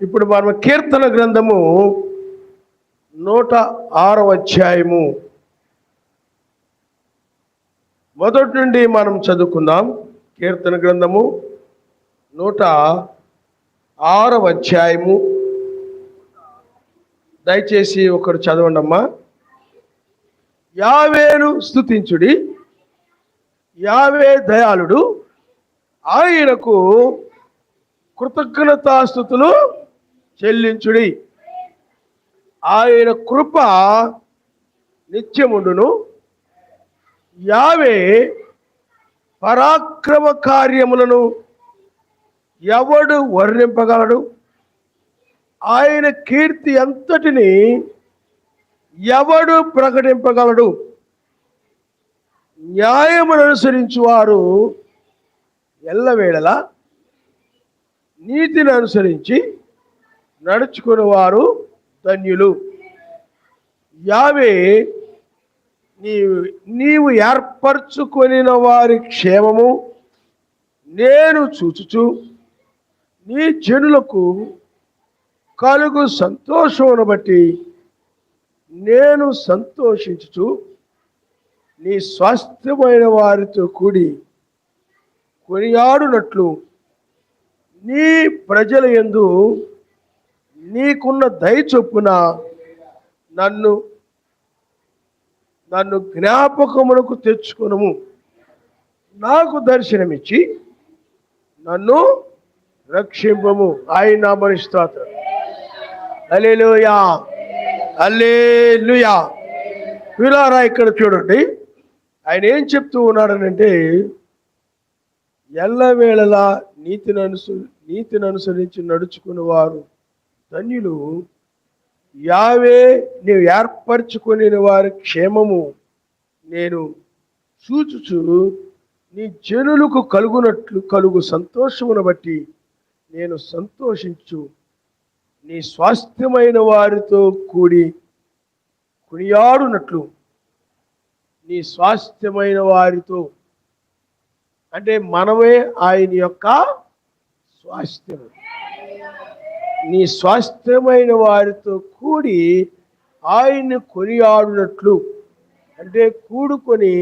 ఇప్పుడు మనం కీర్తన గ్రంథము 106వ అధ్యాయము మొదటి నుండి మనం చదువుకుందాం. కీర్తన గ్రంథము 106వ అధ్యాయము. దయచేసి ఒకరు చదవండి అమ్మా. యావేను స్తుతించుడి, యావే దయాళుడు, ఆయనకు కృతజ్ఞతాస్తుతులు చెల్లించుడి. ఆయన కృప నిత్యముండును. యావే పరాక్రమ కార్యములను ఎవడు వర్ణింపగలడు? ఆయన కీర్తి అంతటిని ఎవడు ప్రకటింపగలడు? న్యాయమును అనుసరించు వారు ఎల్లవేళలా నీతిని అనుసరించి నడుచుకుని వారు ధన్యులు. యావే నీవు ఏర్పరచుకొనిన వారి క్షేమము నేను చూచుచు నీ జనులకు కలుగు సంతోషమును బట్టి నేను సంతోషించుచు నీ స్వాస్థ్యమైన వారితో కూడి కొనియాడునట్లు నీ ప్రజల యందు నీకున్న దయ చొప్పున నన్ను జ్ఞాపకమునకు తెచ్చుకొనుము. నాకు దర్శనమిచ్చి నన్ను రక్షింపము. ఆయన నామమున స్తోత్రం. హల్లెలూయా, హల్లెలూయా. వీళ్ళారా, ఇక్కడ చూడండి, ఆయన ఏం చెప్తూ ఉన్నాడనంటే, ఎల్లవేళలా నీతిని అనుసరించి నడుచుకుని వారు ధన్యులు. యావే నీవు ఏర్పరచుకొని వారి క్షేమము నేను చూచుచు నీ జనులకు కలుగు సంతోషమును బట్టి నేను సంతోషించు నీ స్వాస్థ్యమైన వారితో కూడి కొనియాడునట్లు. నీ స్వాస్థ్యమైన వారితో అంటే మనమే ఆయన యొక్క స్వాస్థ్యము. నీ స్వాస్థ్యమైన వారితో కూడి ఆయన్ని కొనియాడునట్లు అంటే కూడుకొని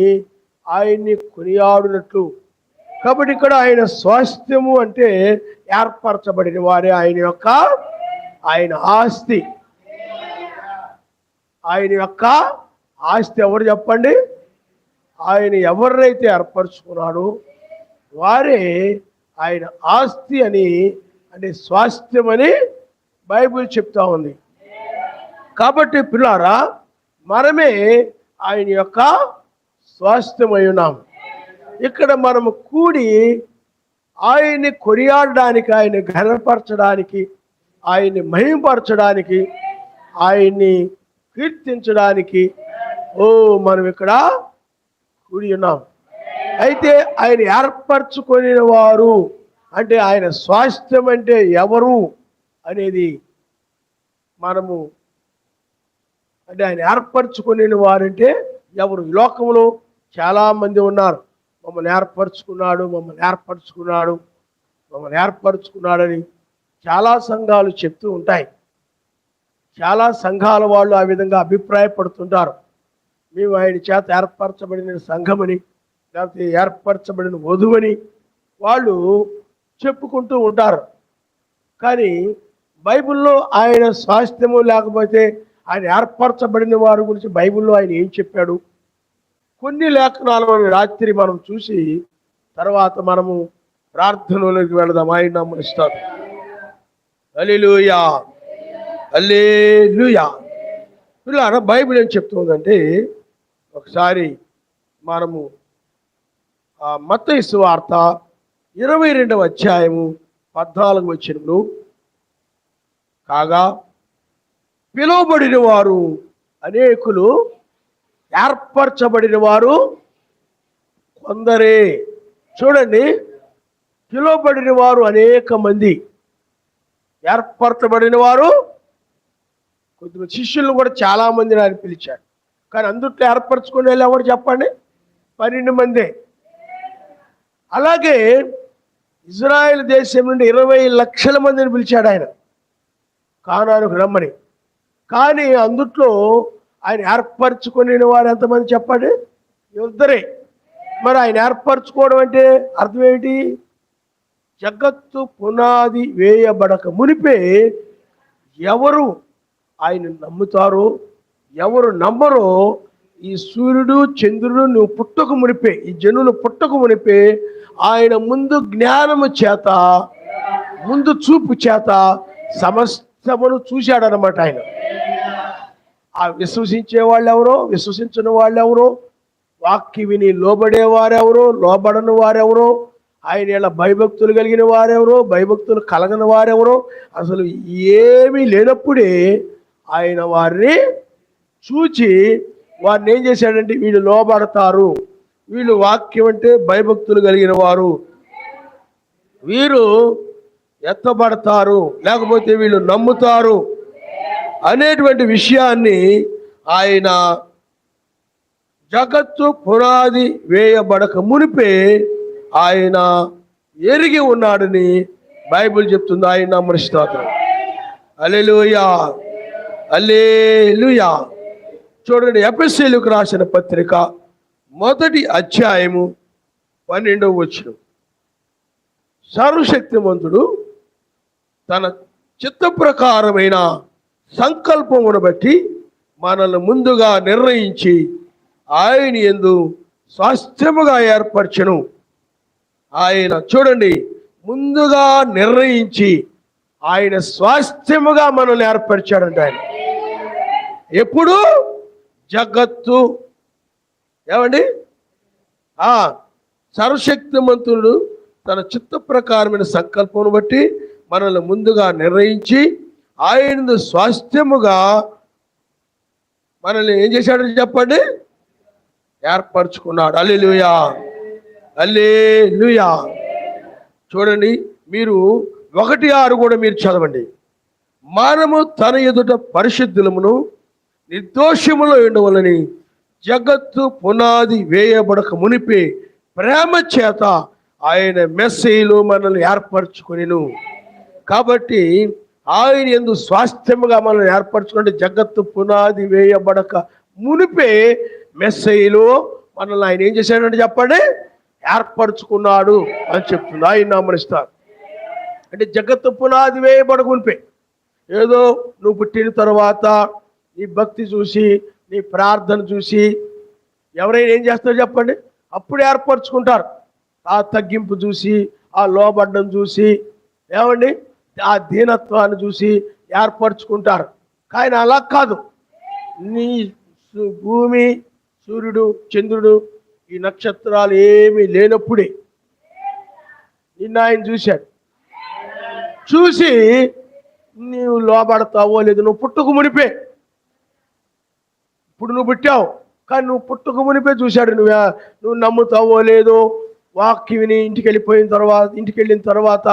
ఆయన్ని కొనియాడునట్లు. కాబట్టి ఇక్కడ ఆయన స్వాస్థ్యము అంటే ఏర్పరచబడిన వారే ఆయన ఆస్తి. ఆయన యొక్క ఆస్తి ఎవరు చెప్పండి? ఆయన ఎవరినైతే ఏర్పరచుకున్నాడో వారే ఆయన ఆస్తి అని, అంటే స్వాస్థ్యం అని బైబిల్ చెప్తా ఉంది. కాబట్టి పిల్లారా, మనమే ఆయన యొక్క స్వాస్థ్యమై ఉన్నాం. ఇక్కడ మనము కూడి ఆయన్ని కొనియాడడానికి, ఆయన్ని ఘనపరచడానికి, ఆయన్ని మహిమపరచడానికి, ఆయన్ని కీర్తించడానికి మనం ఇక్కడ కూడి ఉన్నాం. అయితే ఆయన ఏర్పరచుకొని వారు అంటే ఆయన స్వాస్థ్యం అంటే ఎవరు అనేది మనము, అంటే ఆయన ఏర్పరచుకొని వారంటే ఎవరు? ఈ లోకంలో చాలామంది ఉన్నారు, మమ్మల్ని ఏర్పరచుకున్నాడని చాలా సంఘాలు చెప్తూ ఉంటాయి. చాలా సంఘాల వాళ్ళు ఆ విధంగా అభిప్రాయపడుతుంటారు. మేము ఆయన చేత ఏర్పరచబడిన సంఘమని, లేకపోతే ఏర్పరచబడిన వధువని వాళ్ళు చెప్పుకుంటూ ఉంటారు. కానీ బైబిల్లో ఆయన స్వాస్థ్యము లేకపోతే ఆయన ఏర్పరచబడిన వారి గురించి బైబిల్లో ఆయన ఏం చెప్పాడు? కొన్ని లేఖనాలను రాత్రి మనం చూసి తర్వాత మనము ప్రార్థనలోకి వెళదాం. ఆయన నామమున స్తోత్రం. హల్లెలూయా, హల్లెలూయా. పిల్లారా, బైబిల్ ఏం చెప్తుందంటే, ఒకసారి మనము మత్తయి సువార్త 22వ అధ్యాయము 14వ వచనంలో, కాగా పిలువబడిన వారు అనేకులు, ఏర్పరచబడిన వారు కొందరే. చూడండి, పిలువబడిన వారు అనేక మంది, ఏర్పరచబడిన వారు కొద్దిమంది. శిష్యులను కూడా చాలా మందిని ఆయన పిలిచాడు. కానీ అందుట్లో ఏర్పరచుకునే వాళ్ళు ఎవరు చెప్పండి? 12 మందే. అలాగే ఇజ్రాయెల్ దేశం నుండి 20 లక్షల మందిని పిలిచాడు ఆయన. కానానుకు రమ్మని. కానీ అందుట్లో ఆయన ఏర్పరచుకుని వారు ఎంతమంది చెప్పండి? ఇద్దరే. మరి ఆయన ఏర్పరచుకోవడం అంటే అర్థం ఏంటి? జగత్తు పునాది వేయబడక మునిపే ఎవరు ఆయన నమ్ముతారో, ఎవరు నమ్మరో, ఈ సూర్యుడు చంద్రుడు నువ్వు పుట్టక మునిపే, ఈ జనులు పుట్టక మునిపే ఆయన ముందు జ్ఞానము చేత, ముందు చూపు చేత సమస్తమును చూశాడనమాట. ఆయన ఆ విశ్వసించే వాళ్ళు ఎవరో, విశ్వసించిన వాళ్ళు ఎవరో, వాక్య విని లోబడేవారెవరో, లోబడని వారెవరో, ఆయన ఇలా భయభక్తులు కలిగిన వారెవరో, భయభక్తులు కలగని వారెవరో, అసలు ఏమీ లేనప్పుడే ఆయన వారిని చూచి వారిని ఏం చేశాడంటే వీళ్ళు లోబడతారు, వీళ్ళు వాక్యం అంటే భయభక్తులు కలిగిన వారు, వీరు ఎత్తబడతారు, లేకపోతే వీళ్ళు నమ్ముతారు అనేటువంటి విషయాన్ని ఆయన జగత్తు పునాది వేయబడక మునిపే ఆయన ఎరిగి ఉన్నాడని బైబిల్ చెప్తుంది. ఆయన నామమున స్తోత్రం. హల్లెలూయా, హల్లెలూయా. చూడండి, ఎఫెసీయులకు రాసిన పత్రిక 1వ అధ్యాయము 12వ వచనం. సర్వశక్తిమంతుడు తన చిత్త ప్రకారమైన సంకల్పమును బట్టి మనల్ని ముందుగా నిర్ణయించి ఆయన యందు స్వాస్థ్యముగా ఏర్పరచెను. ఆయన చూడండి, ముందుగా నిర్ణయించి ఆయన స్వాస్థ్యముగా మనల్ని ఏర్పరిచాడంట. ఆయన ఎప్పుడు? జగత్తు ఏమండి సర్వశక్తిమంతుడు తన చిత్త ప్రకారమైన సంకల్పమును బట్టి మనల్ని ముందుగా నిర్ణయించి ఆయన స్వాస్థ్యముగా మనల్ని ఏం చేశాడని చెప్పండి? ఏర్పరచుకున్నాడు. హల్లెలూయా, హల్లెలూయా. చూడండి, మీరు 1:6 కూడా మీరు చదవండి. మనము తన ఎదుట పరిశుద్ధులమును నిర్దోషములో ఉండవలని జగత్తు పునాది వేయబడక మునిపే ప్రేమ చేత ఆయన మెస్సీలో మనల్ని ఏర్పరచుకొనెను. కాబట్టి ఆయన యందు స్వాస్థ్యముగా మనల్ని ఏర్పరచుకుంటే జగత్తు పునాది వేయబడక మునిపే మెస్సీలో మనల్ని ఆయన ఏం చేశాడంటే చెప్పండి? ఏర్పరచుకున్నాడు అని చెప్తుంది. ఆయన నామమునిస్తారు. అంటే జగత్తు పునాది వేయబడక మునిపే, ఏదో నువ్వు పుట్టిన తర్వాత నీ భక్తి చూసి, నీ ప్రార్థన చూసి ఎవరైనా ఏం చేస్తారో చెప్పండి? అప్పుడు ఏర్పరచుకుంటారు. ఆ తగ్గింపు చూసి, ఆ లోబడ్డం చూసి, ఏమండి ఆ దీనత్వాన్ని చూసి ఏర్పరచుకుంటారు. కానీ అలా కాదు. నీ భూమి, సూర్యుడు, చంద్రుడు, ఈ నక్షత్రాలు ఏమీ లేనప్పుడే నిన్న ఆయన చూశాడు. చూసి నీవు లోబడతావో లేదు. నువ్వు పుట్టుకు మునిపే, ఇప్పుడు నువ్వు పుట్టావు కానీ నువ్వు పుట్టుకు మునిపే చూశాడు. నువ్వు నమ్ముతావో లేదో, వాక్యం విని ఇంటికి వెళ్ళిన తర్వాత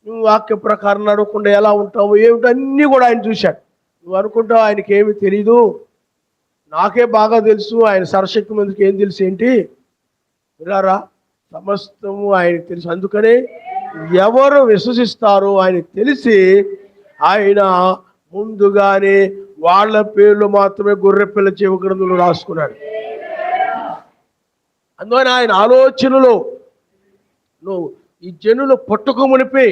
నువ్వు వాక్య ప్రకారం నడవకుండా ఎలా ఉంటావో ఏమిటో అన్నీ కూడా ఆయన చూశాడు. నువ్వు అనుకుంటావు ఆయనకి ఏమి తెలీదు, నాకే బాగా తెలుసు, ఆయన సర్వశక్తి మందికి ఏం తెలుసు ఏంటి? విరారా, సమస్తము ఆయనకు తెలుసు. అందుకనే ఎవరు విశ్వసిస్తారో ఆయనకు తెలిసి ఆయన ముందుగానే వాళ్ళ పేర్లు మాత్రమే గొర్రెపిల్ల జీవ గ్రంథంలో రాసుకున్నాడు. అందువల్ల ఆయన ఆలోచనలో నువ్వు ఈ జనులు పుట్టక మునిపే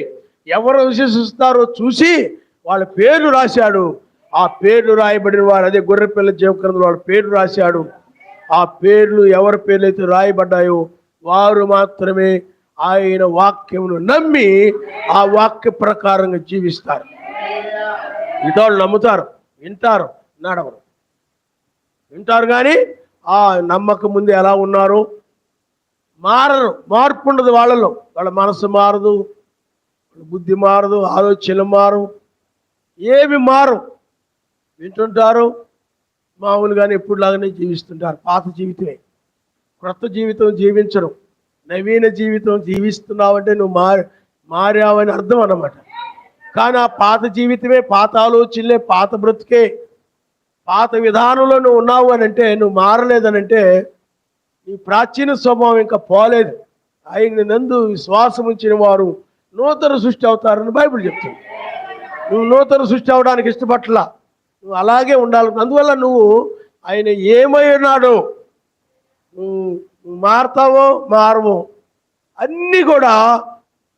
ఎవరు విశ్వసిస్తారో చూసి వాళ్ళ పేర్లు రాశాడు. ఆ పేర్లు రాయబడిన వారు, అదే గొర్రెపిల్ల జీవ గ్రంథంలో వాళ్ళ పేర్లు రాశాడు. ఆ పేర్లు ఎవరి పేర్లు అయితే రాయబడ్డాయో వారు మాత్రమే ఆయన వాక్యమును నమ్మి ఆ వాక్య ప్రకారంగా జీవిస్తారు. ఇతరులు నమ్ముతారు, వింటారు, నడవరు. వింటారు కానీ ఆ నమ్మకం ముందు ఎలా ఉన్నారు మారరు. మార్పు ఉండదు వాళ్ళలో. వాళ్ళ మనసు మారదు, వాళ్ళ బుద్ధి మారదు, ఆలోచనలు మారు, ఏమి మారు. వింటుంటారు, మామూలుగానే ఎప్పుడులాగానే జీవిస్తుంటారు. పాత జీవితమే, క్రొత్త జీవితం జీవించరు. నవీన జీవితం జీవిస్తున్నావంటే నువ్వు మారావని అర్థం అన్నమాట. కానీ ఆ పాత జీవితమే, పాత ఆలోచనలే, పాత బ్రతుకే, పాత విధానంలో నువ్వు ఉన్నావు అని అంటే, నువ్వు మారలేదనంటే నీ ప్రాచీన స్వభావం ఇంకా పోలేదు. ఆయన నందు విశ్వాసం ఉంచిన వారు నూతన సృష్టి అవుతారని బైబిల్ చెప్తుంది. నువ్వు నూతన సృష్టి అవడానికి ఇష్టపట్ల, నువ్వు అలాగే ఉండాలి. అందువల్ల నువ్వు ఆయన ఏమై ఉన్నాడో, నువ్వు మారతావో మారవో అన్నీ కూడా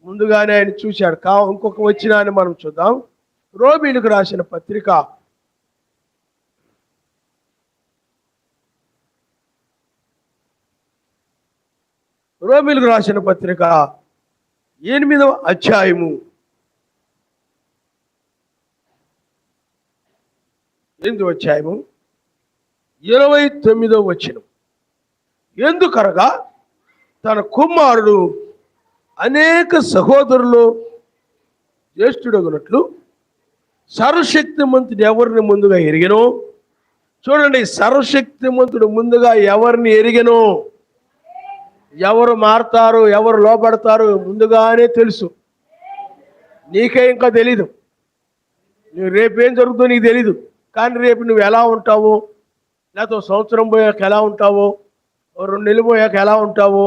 ముందుగానే ఆయన చూశాడు. ఇంకొక వచ్చినాన్ని మనం చూద్దాం. రోమీయులకు రాసిన పత్రిక 8వ అధ్యాయము 29వ వచనం. ఎందుకనగా తన కుమారుడు అనేక సహోదరులు జ్యేష్ఠుడగునట్లు సర్వశక్తిమంతుడు ఎవరిని ముందుగా ఎరిగెనో. చూడండి, సర్వశక్తిమంతుడు ముందుగా ఎవరిని ఎరిగెనో, ఎవరు మారతారు ఎవరు లోపడతారు ముందుగానే తెలుసు. నీకే ఇంకా తెలీదు, నువ్వు రేపేం జరుగుతుందో నీకు తెలీదు. కానీ రేపు నువ్వు ఎలా ఉంటావో, లేకపోతే సంవత్సరం పోయాక ఎలా ఉంటావో, 2 నెలలు పోయాక ఎలా ఉంటావో,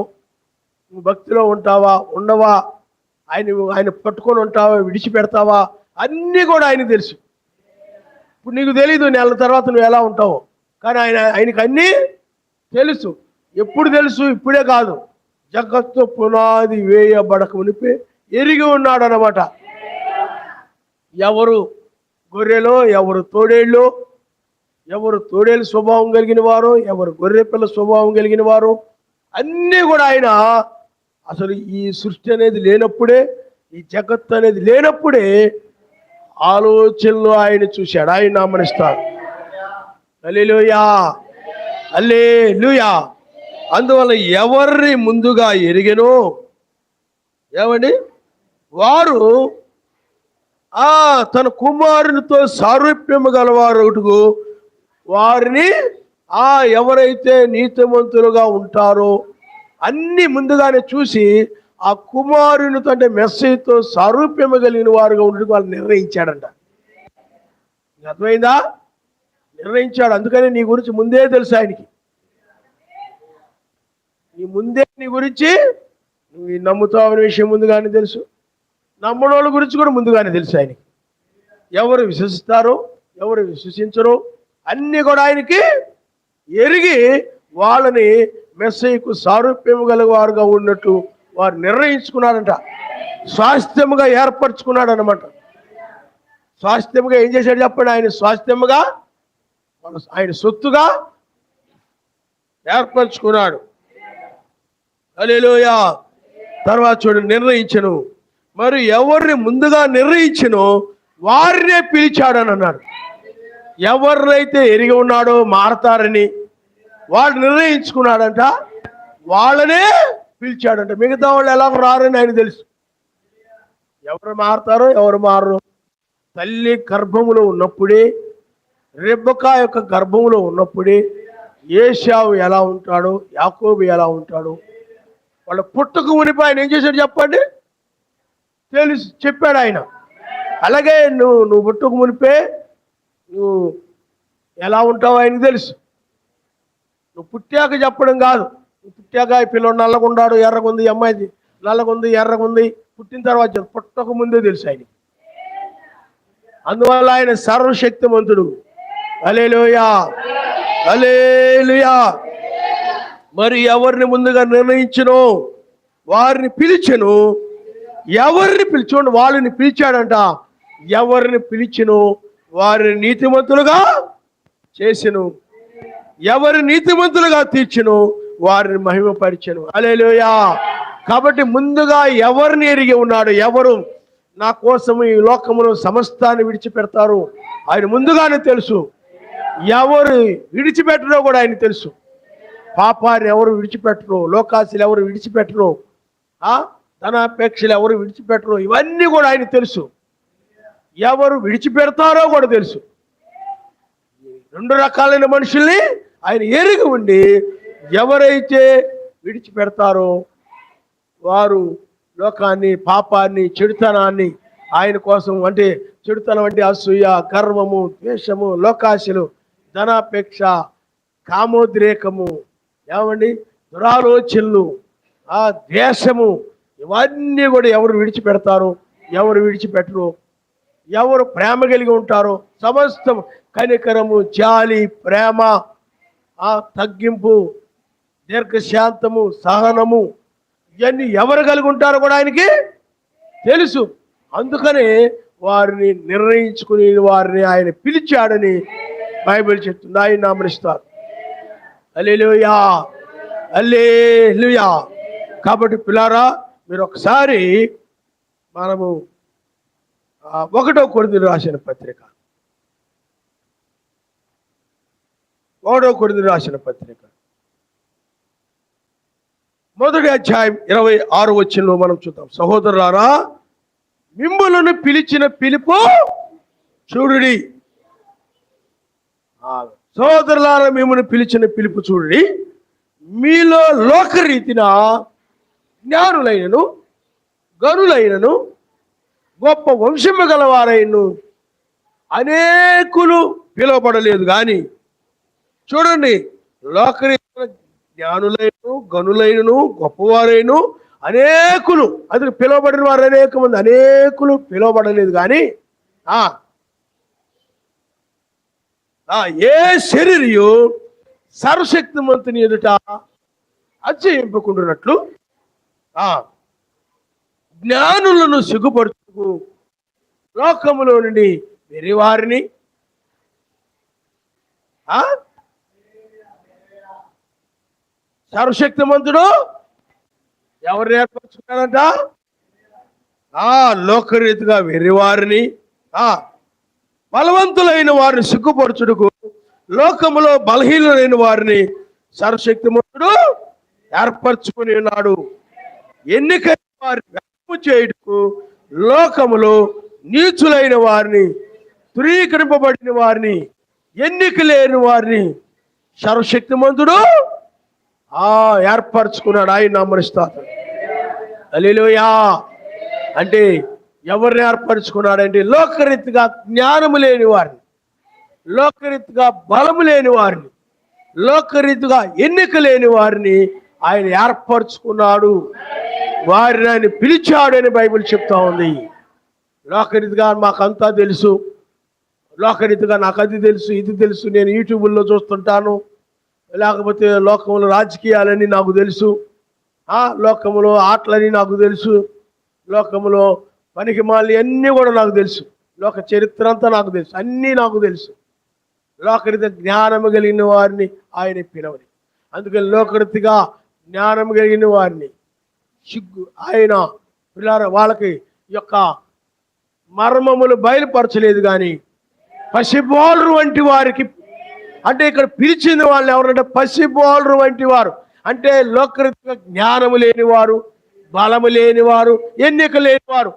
నువ్వు భక్తిలో ఉంటావా ఉండవా, ఆయన పట్టుకొని ఉంటావా విడిచిపెడతావా, అన్నీ కూడా ఆయనకు తెలుసు. ఇప్పుడు నీకు తెలీదు నెల తర్వాత నువ్వు ఎలా ఉంటావో, కానీ ఆయనకు అన్నీ తెలుసు. ఎప్పుడు తెలుసు? ఇప్పుడే కాదు, జగత్తు పునాది వేయబడక మునిపే ఎరిగి ఉన్నాడు అన్నమాట. ఎవరు గొర్రెలో, ఎవరు తోడేళ్ళు, ఎవరు తోడేలు స్వభావం కలిగిన వారు, ఎవరు గొర్రె పిల్ల స్వభావం కలిగిన వారు, అన్నీ కూడా ఆయన అసలు ఈ సృష్టి అనేది లేనప్పుడే, ఈ జగత్తు అనేది లేనప్పుడే ఆలోచనలు ఆయన చూశాడు. ఆయన నామనిస్తాడు. హల్లెలూయా, హల్లెలూయా. అందువల్ల ఎవరిని ముందుగా ఎరిగెనో, ఏమండి, వారు తన కుమారునితో సారూప్యము గలవారు వారిని ఎవరైతే నీతిమంతులుగా ఉంటారో అన్ని ముందుగానే చూసి ఆ కుమారునితో అంటే మెస్సీతో సారూప్యము కలిగిన వారుగా ఉండడానికి వాళ్ళు నిర్ణయించాడంట. అర్థమైందా? నిర్ణయించాడు. అందుకని నీ గురించి ముందే తెలుసు ఆయనకి. నీ గురించి నువ్వు నమ్ముతావు అనే విషయం ముందుగానే తెలుసు. నమ్మడోళ్ళ గురించి కూడా ముందుగానే తెలుసు ఆయనకి. ఎవరు విశ్వసిస్తారో ఎవరు విశ్వసించరో అన్నీ కూడా ఆయనకి ఎరిగి వాళ్ళని మెస్సీకు సారూప్యము గలవారుగా ఉన్నట్టు వారు నిర్ణయించుకున్నాడంట. స్వాస్థ్యముగా ఏర్పరచుకున్నాడు అనమాట. స్వాస్థ్యముగా ఏం చేశాడు చెప్పండి? ఆయన స్వాస్థ్యముగా ఆయన సొత్తుగా ఏర్పరచుకున్నాడు. హల్లెలూయా. తర్వాత చూడండి, నిర్ణయించను. మరి ఎవరిని ముందుగా నిర్ణయించను వారినే పిలిచాడని అన్నాడు. ఎవరినైతే ఎరిగి ఉన్నాడో మారతారని వాడు నిర్ణయించుకున్నాడంట, వాళ్ళనే పిలిచాడంట. మిగతా వాళ్ళు ఎలా రారని ఆయన తెలుసు. ఎవరు మారతారో ఎవరు మారరు. తల్లి గర్భములో ఉన్నప్పుడే, రెబెకా యొక్క గర్భములో ఉన్నప్పుడే ఏశావు ఎలా ఉంటాడో, యాకోబు ఎలా ఉంటాడో, వాళ్ళ పుట్టుక మునిపి ఆయన ఏం చేశాడు చెప్పండి? తెలుసు, చెప్పాడు ఆయన. అలాగే నువ్వు పుట్టుక మునిపే నువ్వు ఎలా ఉంటావో ఆయనకు తెలుసు. నువ్వు పుట్టాక చెప్పడం కాదు. నువ్వు పుట్టాక ఈ పిల్లడు నల్లగుండాడు, ఎర్రగుంది, అమ్మాయి నల్లగుంది ఎర్రగుంది, పుట్టిన తర్వాత పుట్టక ముందే తెలుసు ఆయన. అందువల్ల ఆయన సర్వశక్తిమంతుడు. హల్లెలూయా, హల్లెలూయా. మరి ఎవరిని ముందుగా నిర్ణయించునో వారిని పిలిచెను. ఎవరిని పిలిచోండి, వాళ్ళని పిలిచాడంట. ఎవరిని పిలిచెను వారిని నీతిమంతులుగా చేసెను. ఎవరి నీతిమంతులుగా తీర్చెను వారిని మహిమపరిచెను. హల్లెలూయా. కాబట్టి ముందుగా ఎవరిని ఎరిగి ఉన్నాడు, ఎవరు నా కోసము ఈ లోకమును సమస్తాన్ని విడిచిపెడతారు ఆయన ముందుగానే తెలుసు. ఎవరు విడిచిపెట్టరో కూడా ఆయన తెలుసు. పాపాన్ని ఎవరు విడిచిపెట్టరు, లోకాశలు ఎవరు విడిచిపెట్టరు, ధనాపేక్షలు ఎవరు విడిచిపెట్టరు, ఇవన్నీ కూడా ఆయన తెలుసు. ఎవరు విడిచిపెడతారో కూడా తెలుసు. 2 రకాలైన మనుషుల్ని ఆయన ఎరిగి ఉండి ఎవరైతే విడిచిపెడతారో వారు లోకాన్ని, పాపాన్ని, చెడుతనాన్ని ఆయన కోసం, అంటే చెడుతనం అంటే అసూయ, గర్వము, ద్వేషము, లోకాశలు, ధనాపేక్ష, కామోద్రేకము, ఏమండి దురాలోచనలు, ద్వేషము, ఇవన్నీ కూడా ఎవరు విడిచిపెడతారో ఎవరు విడిచిపెట్టరు, ఎవరు ప్రేమ కలిగి ఉంటారో సమస్తం కనికరము, జాలి, ప్రేమ, తగ్గింపు, దీర్ఘశాంతము, సహనము, ఇవన్నీ ఎవరు కలిగి ఉంటారో కూడా ఆయనకి తెలుసు. అందుకనే వారిని నిర్ణయించుకుని వారిని ఆయన పిలిచాడని బైబిల్ చెప్తుంది. ఆయన నామనిస్తారు. హల్లెలూయా, హల్లెలూయా. కాబట్టి పిల్లారా, మీరు ఒకసారి మనము 1 కొరింథీయులకు రాసిన పత్రిక 1 కొరింథీయులకు రాసిన పత్రిక 1వ అధ్యాయం 26వ వచనంలో మనం చూద్దాం. సహోదరులారా, మిమ్ములను పిలిచిన పిలుపు చూడుడి. సహోదరులారా, మిమ్మల్ని పిలిచిన పిలుపు చూడుడి. మీలో లోకరీతిన జ్ఞానులైనను, గనులైనను, గొప్ప వంశము గలవారైనను అనేకులు పిలువబడలేదు. కానీ చూడండి, లోకరీతిన జ్ఞానులైనను, గనులైనను, గొప్పవారైను అనేకులు, అది పిలువబడిన వారు అనేక మంది, అనేకులు పిలువబడలేదు. కానీ ఏ శరీరియు సర్వశక్తిమంతుని ఎదుట అతిశయింపకుండునట్లు జ్ఞానులను సిగ్గుపడుతూ లోకములో నుండి వెరివారిని సర్వశక్తిమంతుడు ఎవరు ఏర్పరచుకున్నారంట? లోకరీతిగా వెర్రివారిని, బలవంతులైన వారిని సిగ్గుపరచుటకు లోకములో బలహీనులైన వారిని సర్వశక్తిమంతుడు ఏర్పరచుకుని ఉన్నాడు. ఎన్నికైన వారిని వ్యక్తము చేయుటకు లోకములో నీచులైన వారిని, ధృవీకరింపబడిన వారిని, ఎన్నిక లేని వారిని సర్వశక్తిమంతుడు ఏర్పరచుకున్నాడు. ఆయన నామమునిస్తారు. హల్లెలూయా. అంటే ఎవరిని ఏర్పరచుకున్నాడంటే లోకరీతిగా జ్ఞానము లేని వారిని, లోకరీతిగా బలము లేని వారిని, లోకరీతిగా ఎన్నిక లేని వారిని ఆయన ఏర్పరచుకున్నాడు. వారిని ఆయన పిలిచాడు అని బైబిల్ చెప్తా ఉంది. లోకరీతిగా మాకంతా తెలుసు, లోకరీతిగా నాకు అది తెలుసు, ఇది తెలుసు, నేను యూట్యూబ్లో చూస్తుంటాను, లేకపోతే లోకంలో రాజకీయాలని నాకు తెలుసు, లోకంలో ఆటలని నాకు తెలుసు, లోకంలో పనికి మాలి అన్నీ కూడా నాకు తెలుసు, లోక చరిత్ర అంతా నాకు తెలుసు, అన్నీ నాకు తెలుసు. లోకరీతిగా జ్ఞానము కలిగిన వారిని ఆయన పిలవని. అందుకని లోకరీతిగా జ్ఞానం కలిగిన వారిని ఆయన వాళ్ళకి యొక్క మర్మములు బయలుపరచలేదు. కానీ పసిబోలరు వంటి వారికి, అంటే ఇక్కడ పిలిచిన వాళ్ళు ఎవరంటే పసిబోలరు వంటి వారు, అంటే లోకరీతిగా జ్ఞానము లేనివారు, బలము లేనివారు, ఎన్నిక లేనివారు,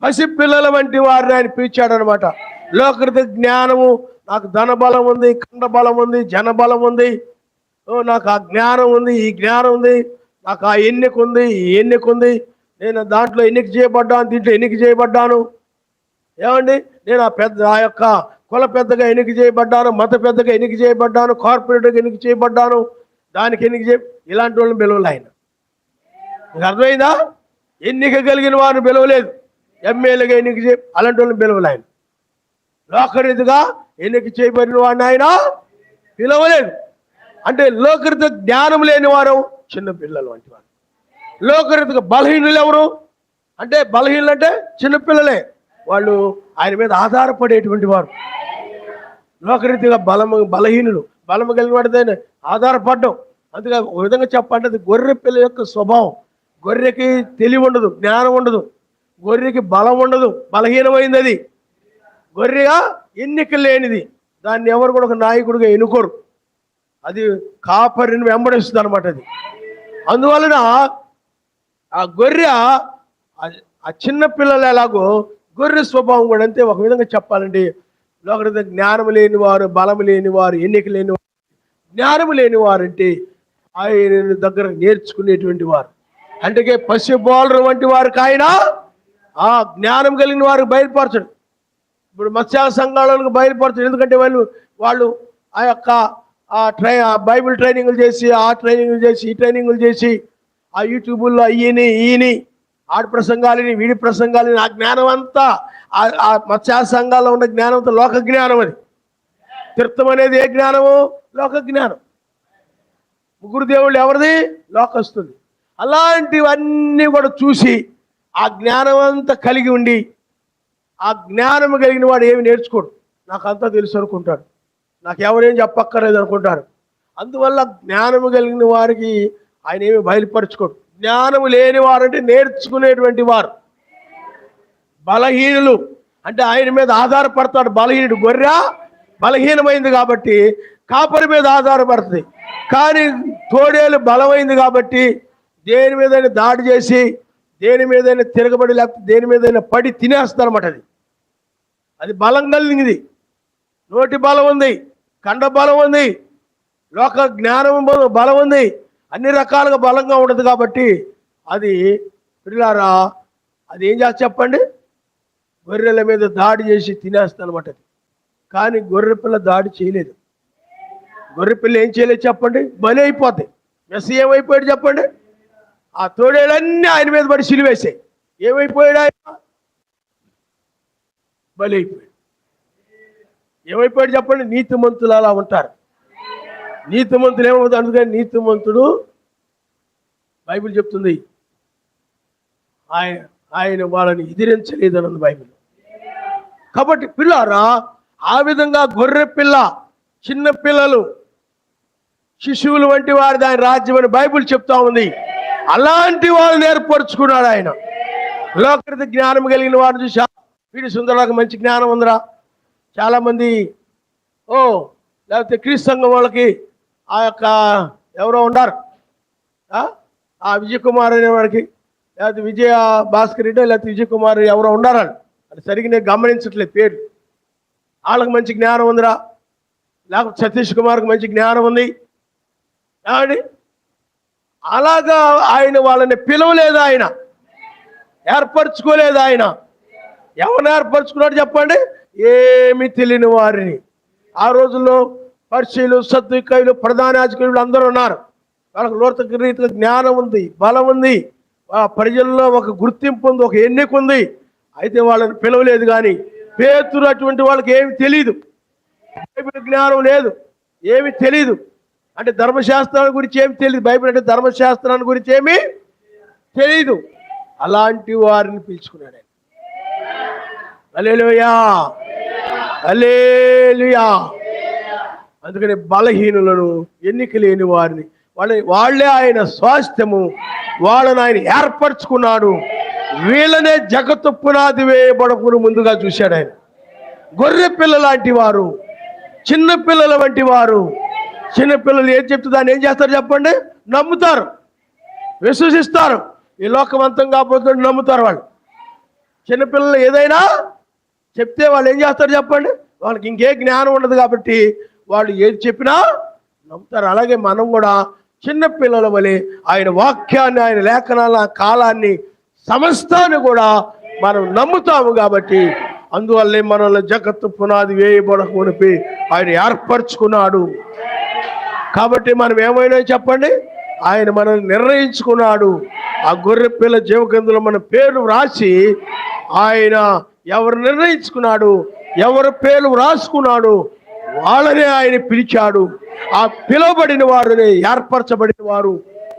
పసి పిల్లల వంటి వారిని ఆయన పిలిచాడు అనమాట. లోకరీతిగా జ్ఞానము, నాకు ధన బలం ఉంది, ఖండ బలం ఉంది, జన బలం ఉంది, నాకు ఆ జ్ఞానం ఉంది, ఈ జ్ఞానం ఉంది, నాకు ఆ ఎన్నిక ఉంది, ఈ ఎన్నిక ఉంది, నేను దాంట్లో ఎన్నిక చేయబడ్డాను, దీంట్లో ఎన్నిక చేయబడ్డాను, ఏమండి నేను ఆ యొక్క కుల పెద్దగా ఎన్నిక చేయబడ్డాను, మత పెద్దగా ఎన్నిక చేయబడ్డాను, కార్పొరేట్గా ఎన్నిక చేయబడ్డాను, దానికి ఎన్నిక ఇలాంటి వాళ్ళని పిలవలే ఆయన. మీకు అర్థమైందా? ఎన్నిక కలిగిన వారిని పిలవలేదు, ఎమ్మెల్యేగా ఎన్నిక అలాంటి వాళ్ళని పిలవలే ఆయన. లోకరీతిగా ఎన్నిక చేయబడిన వాడిని ఆయన పిలవలేదు. అంటే లోకరీతిగా జ్ఞానం లేని వారు చిన్నపిల్లలు వంటి వారు. లోకరీతిగా బలహీనులు ఎవరు అంటే, బలహీనులు అంటే చిన్నపిల్లలే, వాళ్ళు ఆయన మీద ఆధారపడేటువంటి వారు. లోకరీతిగా బలహీనులు, బలము కలిగిన వాడితే ఆధారపడ్డం. అందుకే ఒక విధంగా చెప్పంటే అది గొర్రె పిల్ల యొక్క స్వభావం. గొర్రెకి తెలివి ఉండదు, జ్ఞానం ఉండదు, గొర్రెకి బలం ఉండదు, బలహీనమైంది అది. గొర్రెగా ఎన్నిక లేనిది, దాన్ని ఎవరు కూడా ఒక నాయకుడిగా ఎన్నుకోరు, అది కాపరిని వెంబడిస్తుంది అనమాట. అది అందువలన ఆ గొర్రె, ఆ చిన్న పిల్లలు ఎలాగో గొర్రె స్వభావం కూడా అంతే. ఒక విధంగా చెప్పాలంటే లోకరీతిగా జ్ఞానము లేని వారు, బలము లేని వారు, ఎన్నిక లేని వారు, జ్ఞానము లేని వారు అంటే ఆయన దగ్గర నేర్చుకునేటువంటి వారు. అంటే పసి బోలరు వంటి వారికి ఆయన ఆ జ్ఞానం కలిగిన వారికి బయలుపరచడు. ఇప్పుడు మత్స్య సంఘాలకు బయలుపరచడు. ఎందుకంటే వాళ్ళు ఆ యొక్క బైబిల్ ట్రైనింగ్లు చేసి, ఆ ట్రైనింగ్లు చేసి, ఈ ట్రైనింగ్లు చేసి, ఆ యూట్యూబుల్లో ఈయని ఆడి ప్రసంగాలని, వీడి ప్రసంగాలని, ఆ జ్ఞానం అంతా ఆ మత్స్య సంఘాల్లో ఉన్న జ్ఞానంతో లోక జ్ఞానం. అది తీర్థం అనేది ఏ జ్ఞానము? లోక జ్ఞానం. ముగ్గురు దేవుళ్ళు ఎవరిది? లోకస్తుది. అలాంటివన్నీ కూడా చూసి ఆ జ్ఞానం అంతా కలిగి ఉండి ఆ జ్ఞానం కలిగిన వాడు ఏమి నేర్చుకోడు. నాకు అంతా తెలుసు అనుకుంటాడు, నాకు ఎవరేం చెప్పక్కర్లేదు అనుకుంటారు. అందువల్ల జ్ఞానము కలిగిన వారికి ఆయన ఏమి బయలుపరచుకోడు. జ్ఞానము లేని వారంటే నేర్చుకునేటువంటి వారు బలహీనులు, అంటే ఆయన మీద ఆధారపడతాడు. బలహీనుడు గొర్రె బలహీనమైంది కాబట్టి కాపరి మీద ఆధారపడుతుంది. కానీ తోడేలు బలమైంది కాబట్టి దేని మీదైనా దాడి చేసి దేని మీదైనా తిరగబడి లేకపోతే దేని మీదైనా పడి తినేస్తారన్నమాట. అది బలం కలిగింది. నోటి బలం ఉంది, కండ బలం ఉంది, లోక జ్ఞానం బలం ఉంది, అన్ని రకాలుగా బలంగా ఉండదు. కాబట్టి అది పిల్లారా అది ఏం చేస్తా చెప్పండి? గొర్రెల మీద దాడి చేసి తినేస్తానమాట. అది కానీ గొర్రెపిల్ల దాడి చేయలేదు. గొర్రెపిల్ల ఏం చేయలేదు చెప్పండి? బలి అయిపోతాయి. మెస్సి ఏమైపోయాడు చెప్పండి? ఆ తోడేలన్నీ ఆయన మీద పడి సిలువేసాయి. ఏమైపోయాడు ఆయన? బలి అయిపోయాడు. ఏమైపోయాడు చెప్పండి? నీతిమంతులు అలా ఉంటారు. నీతిమంతులు ఏమవుతుంది? అందుకని నీతిమంతుడు బైబిల్ చెప్తుంది ఆయన వాళ్ళని ఎదిరించలేదన్నది బైబిల్. కాబట్టి పిల్లారా ఆ విధంగా గొర్రె పిల్ల, చిన్న పిల్లలు, శిశువులు వంటి వారిది ఆయన రాజ్యం అని బైబిల్ చెప్తా ఉంది. అలాంటి వాళ్ళని ఏర్పరచుకున్నాడు ఆయన. లోకృత జ్ఞానం కలిగిన వారిని చూసా వీడి సుందరాలకు మంచి జ్ఞానం ఉందిరా. చాలామంది లేకపోతే క్రీస్తు సంఘం వాళ్ళకి ఆ యొక్క ఎవరో ఉన్నారు, ఆ విజయ్ కుమార్ అనే వాడికి లేకపోతే విజయ భాస్కర్ రెడ్డి లేకపోతే విజయ్ కుమార్ ఎవరో ఉన్నారు. అది సరిగ్గా నేను గమనించట్లేదు పేరు. వాళ్ళకి మంచి జ్ఞానం ఉందిరా, లేకపోతే సతీష్ కుమార్కి మంచి జ్ఞానం ఉంది ఏమండి. అలాగా ఆయన వాళ్ళని పిలవలేదు, ఆయన ఏర్పరచుకోలేదు. ఆయన ఎవరిని ఏర్పరచుకున్నాడు చెప్పండి? ఏమి తెలియని వారిని. ఆ రోజుల్లో పరిచయులు, సద్వికయులు, ప్రధాన యాజకులు అందరూ ఉన్నారు. వాళ్ళకి లోతు రీతిగా జ్ఞానం ఉంది, బలం ఉంది, ఆ ప్రజల్లో ఒక గుర్తింపు ఉంది, ఒక ఎన్నిక ఉంది. అయితే వాళ్ళని పిలవలేదు. కానీ పేతురు అటువంటి వాళ్ళకి ఏమి తెలియదు, బైబిల్ జ్ఞానం లేదు, ఏమి తెలియదు. అంటే ధర్మశాస్త్రాల గురించి ఏమి తెలియదు. బైబిల్ అంటే ధర్మశాస్త్రాల గురించి ఏమీ తెలియదు. అలాంటి వారిని పిలుచుకున్నాడు ఆయన. హల్లెలూయా, హల్లెలూయా. అందుకని బలహీనులను, ఎన్నిక లేని వారిని వాళ్ళే ఆయన స్వాస్థ్యము, వాళ్ళని ఆయన ఏర్పరచుకున్నాడు. వీళ్ళనే జగత్తు పునాది వేయబడకుని ముందుగా చూశాడు ఆయన. గొర్రె పిల్ల లాంటి వారు, చిన్న పిల్లల వంటి వారు. చిన్నపిల్లలు ఏం చెప్తే దాన్ని ఏం చేస్తారు చెప్పండి? నమ్ముతారు, విశ్వసిస్తారు. ఈ లోకవంతం కాకపోతే నమ్ముతారు. వాళ్ళు చిన్నపిల్లలు ఏదైనా చెప్తే వాళ్ళు ఏం చేస్తారు చెప్పండి? వాళ్ళకి ఇంకే జ్ఞానం ఉండదు కాబట్టి వాళ్ళు ఏది చెప్పినా నమ్ముతారు. అలాగే మనం కూడా చిన్నపిల్లల వలె ఆయన వాక్యాన్ని, ఆయన లేఖనాల కాలాన్ని, సమస్తాన్ని కూడా మనం నమ్ముతాము. కాబట్టి అందువల్లే మనల్ని జగత్తు పునాది వేయబడకునిపి ఆయన ఏర్పరచుకున్నాడు. కాబట్టి మనం ఏమైనా చెప్పండి, ఆయన మనల్ని నిర్ణయించుకున్నాడు. ఆ గొర్రె పిల్ల జీవగ్రంథంలో మన పేరు రాసి ఆయన ఎవరు నిర్ణయించుకున్నాడు, ఎవరు పేరు రాసుకున్నాడు వాళ్ళనే ఆయన పిలిచాడు. ఆ పిలువబడిన వారునే ఏర్పరచబడిన వారు.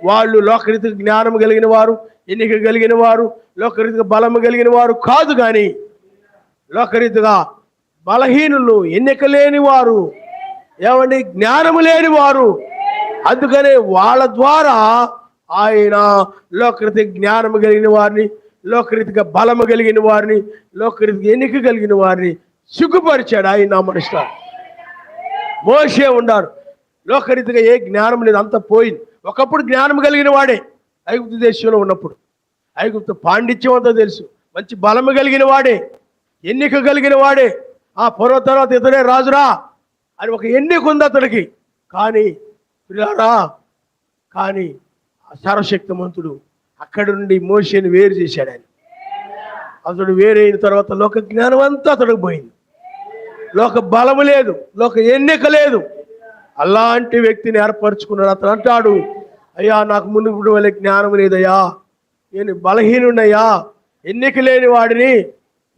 వాళ్ళు లోకరీతికి జ్ఞానం కలిగిన వారు, ఎన్నిక కలిగిన వారు, లోకరీతిగా బలము కలిగిన వారు కాదు. కానీ లోకరీతిగా బలహీనులు, ఎన్నిక లేని వారు, ఏమండి జ్ఞానము లేని వారు. అందుకనే వాళ్ళ ద్వారా ఆయన లోకరీతి జ్ఞానము కలిగిన వారిని, లోకరీతిగా బలము కలిగిన వారిని, లోకరీతిగా ఎన్నిక కలిగిన వారిని సిగ్గుపరిచాడు ఆయన. నామనిస్తారు మోషే ఉన్నారు, లోకరీతిగా ఏ జ్ఞానం లేదు, అంతా పోయింది. ఒకప్పుడు జ్ఞానం కలిగిన వాడే ఐగుప్తు దేశంలో ఉన్నప్పుడు. ఐగుప్తు పాండిత్యం అంతా తెలుసు, మంచి బలము కలిగిన వాడే, ఎన్నిక కలిగిన వాడే. ఆ పూర్వ తర్వాత ఇతడే రాజురా అని ఒక ఎన్నిక ఉంది అతడికి. కానీ కానీ సర్వశక్తిమంతుడు అక్కడి నుండి మోషేని వేరు చేశాడు ఆయన. అతడు వేరైన తర్వాత లోక జ్ఞానం అంతా అతడికి పోయింది. లోక బలము లేదు, లోక ఎన్నిక లేదు. అలాంటి వ్యక్తిని ఏర్పరచుకున్నాడు. అతను అంటాడు, అయ్యా నాకు మునుపటి వల్ల జ్ఞానం లేదయ్యా, నేను బలహీనుడయ్యా, ఎన్నిక లేని వాడిని,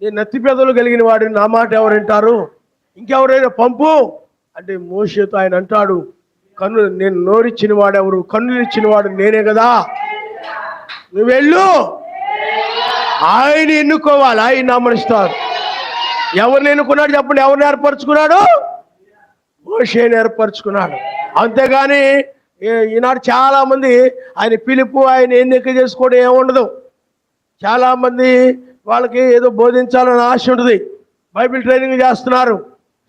నేను నెత్తి పెదవులు కలిగిన వాడిని, నా మాట ఎవరు వింటారు? ఇంకెవరైనా పంపు అంటే మోషేతో ఆయన అంటాడు, నేను నోరిచ్చిన వాడెవరు? కన్నులు ఇచ్చిన వాడు నేనే కదా, నువ్వు వెళ్ళు. ఆయన ఎన్నుకోవాలి, ఆయన నమ్మనిస్తారు. ఎవరిని ఎన్నుకున్నాడు చెప్పండి? ఎవరిని ఏర్పరచుకున్నాడు? మోషేని ఏర్పరచుకున్నాడు. అంతేగాని ఈనాడు చాలా మంది ఆయన పిలుపు, ఆయన ఎన్నిక చేసుకోవడం ఏముండదు. చాలా మంది వాళ్ళకి ఏదో బోధించాలని ఆశ ఉంటుంది, బైబిల్ ట్రైనింగ్ చేస్తున్నారు,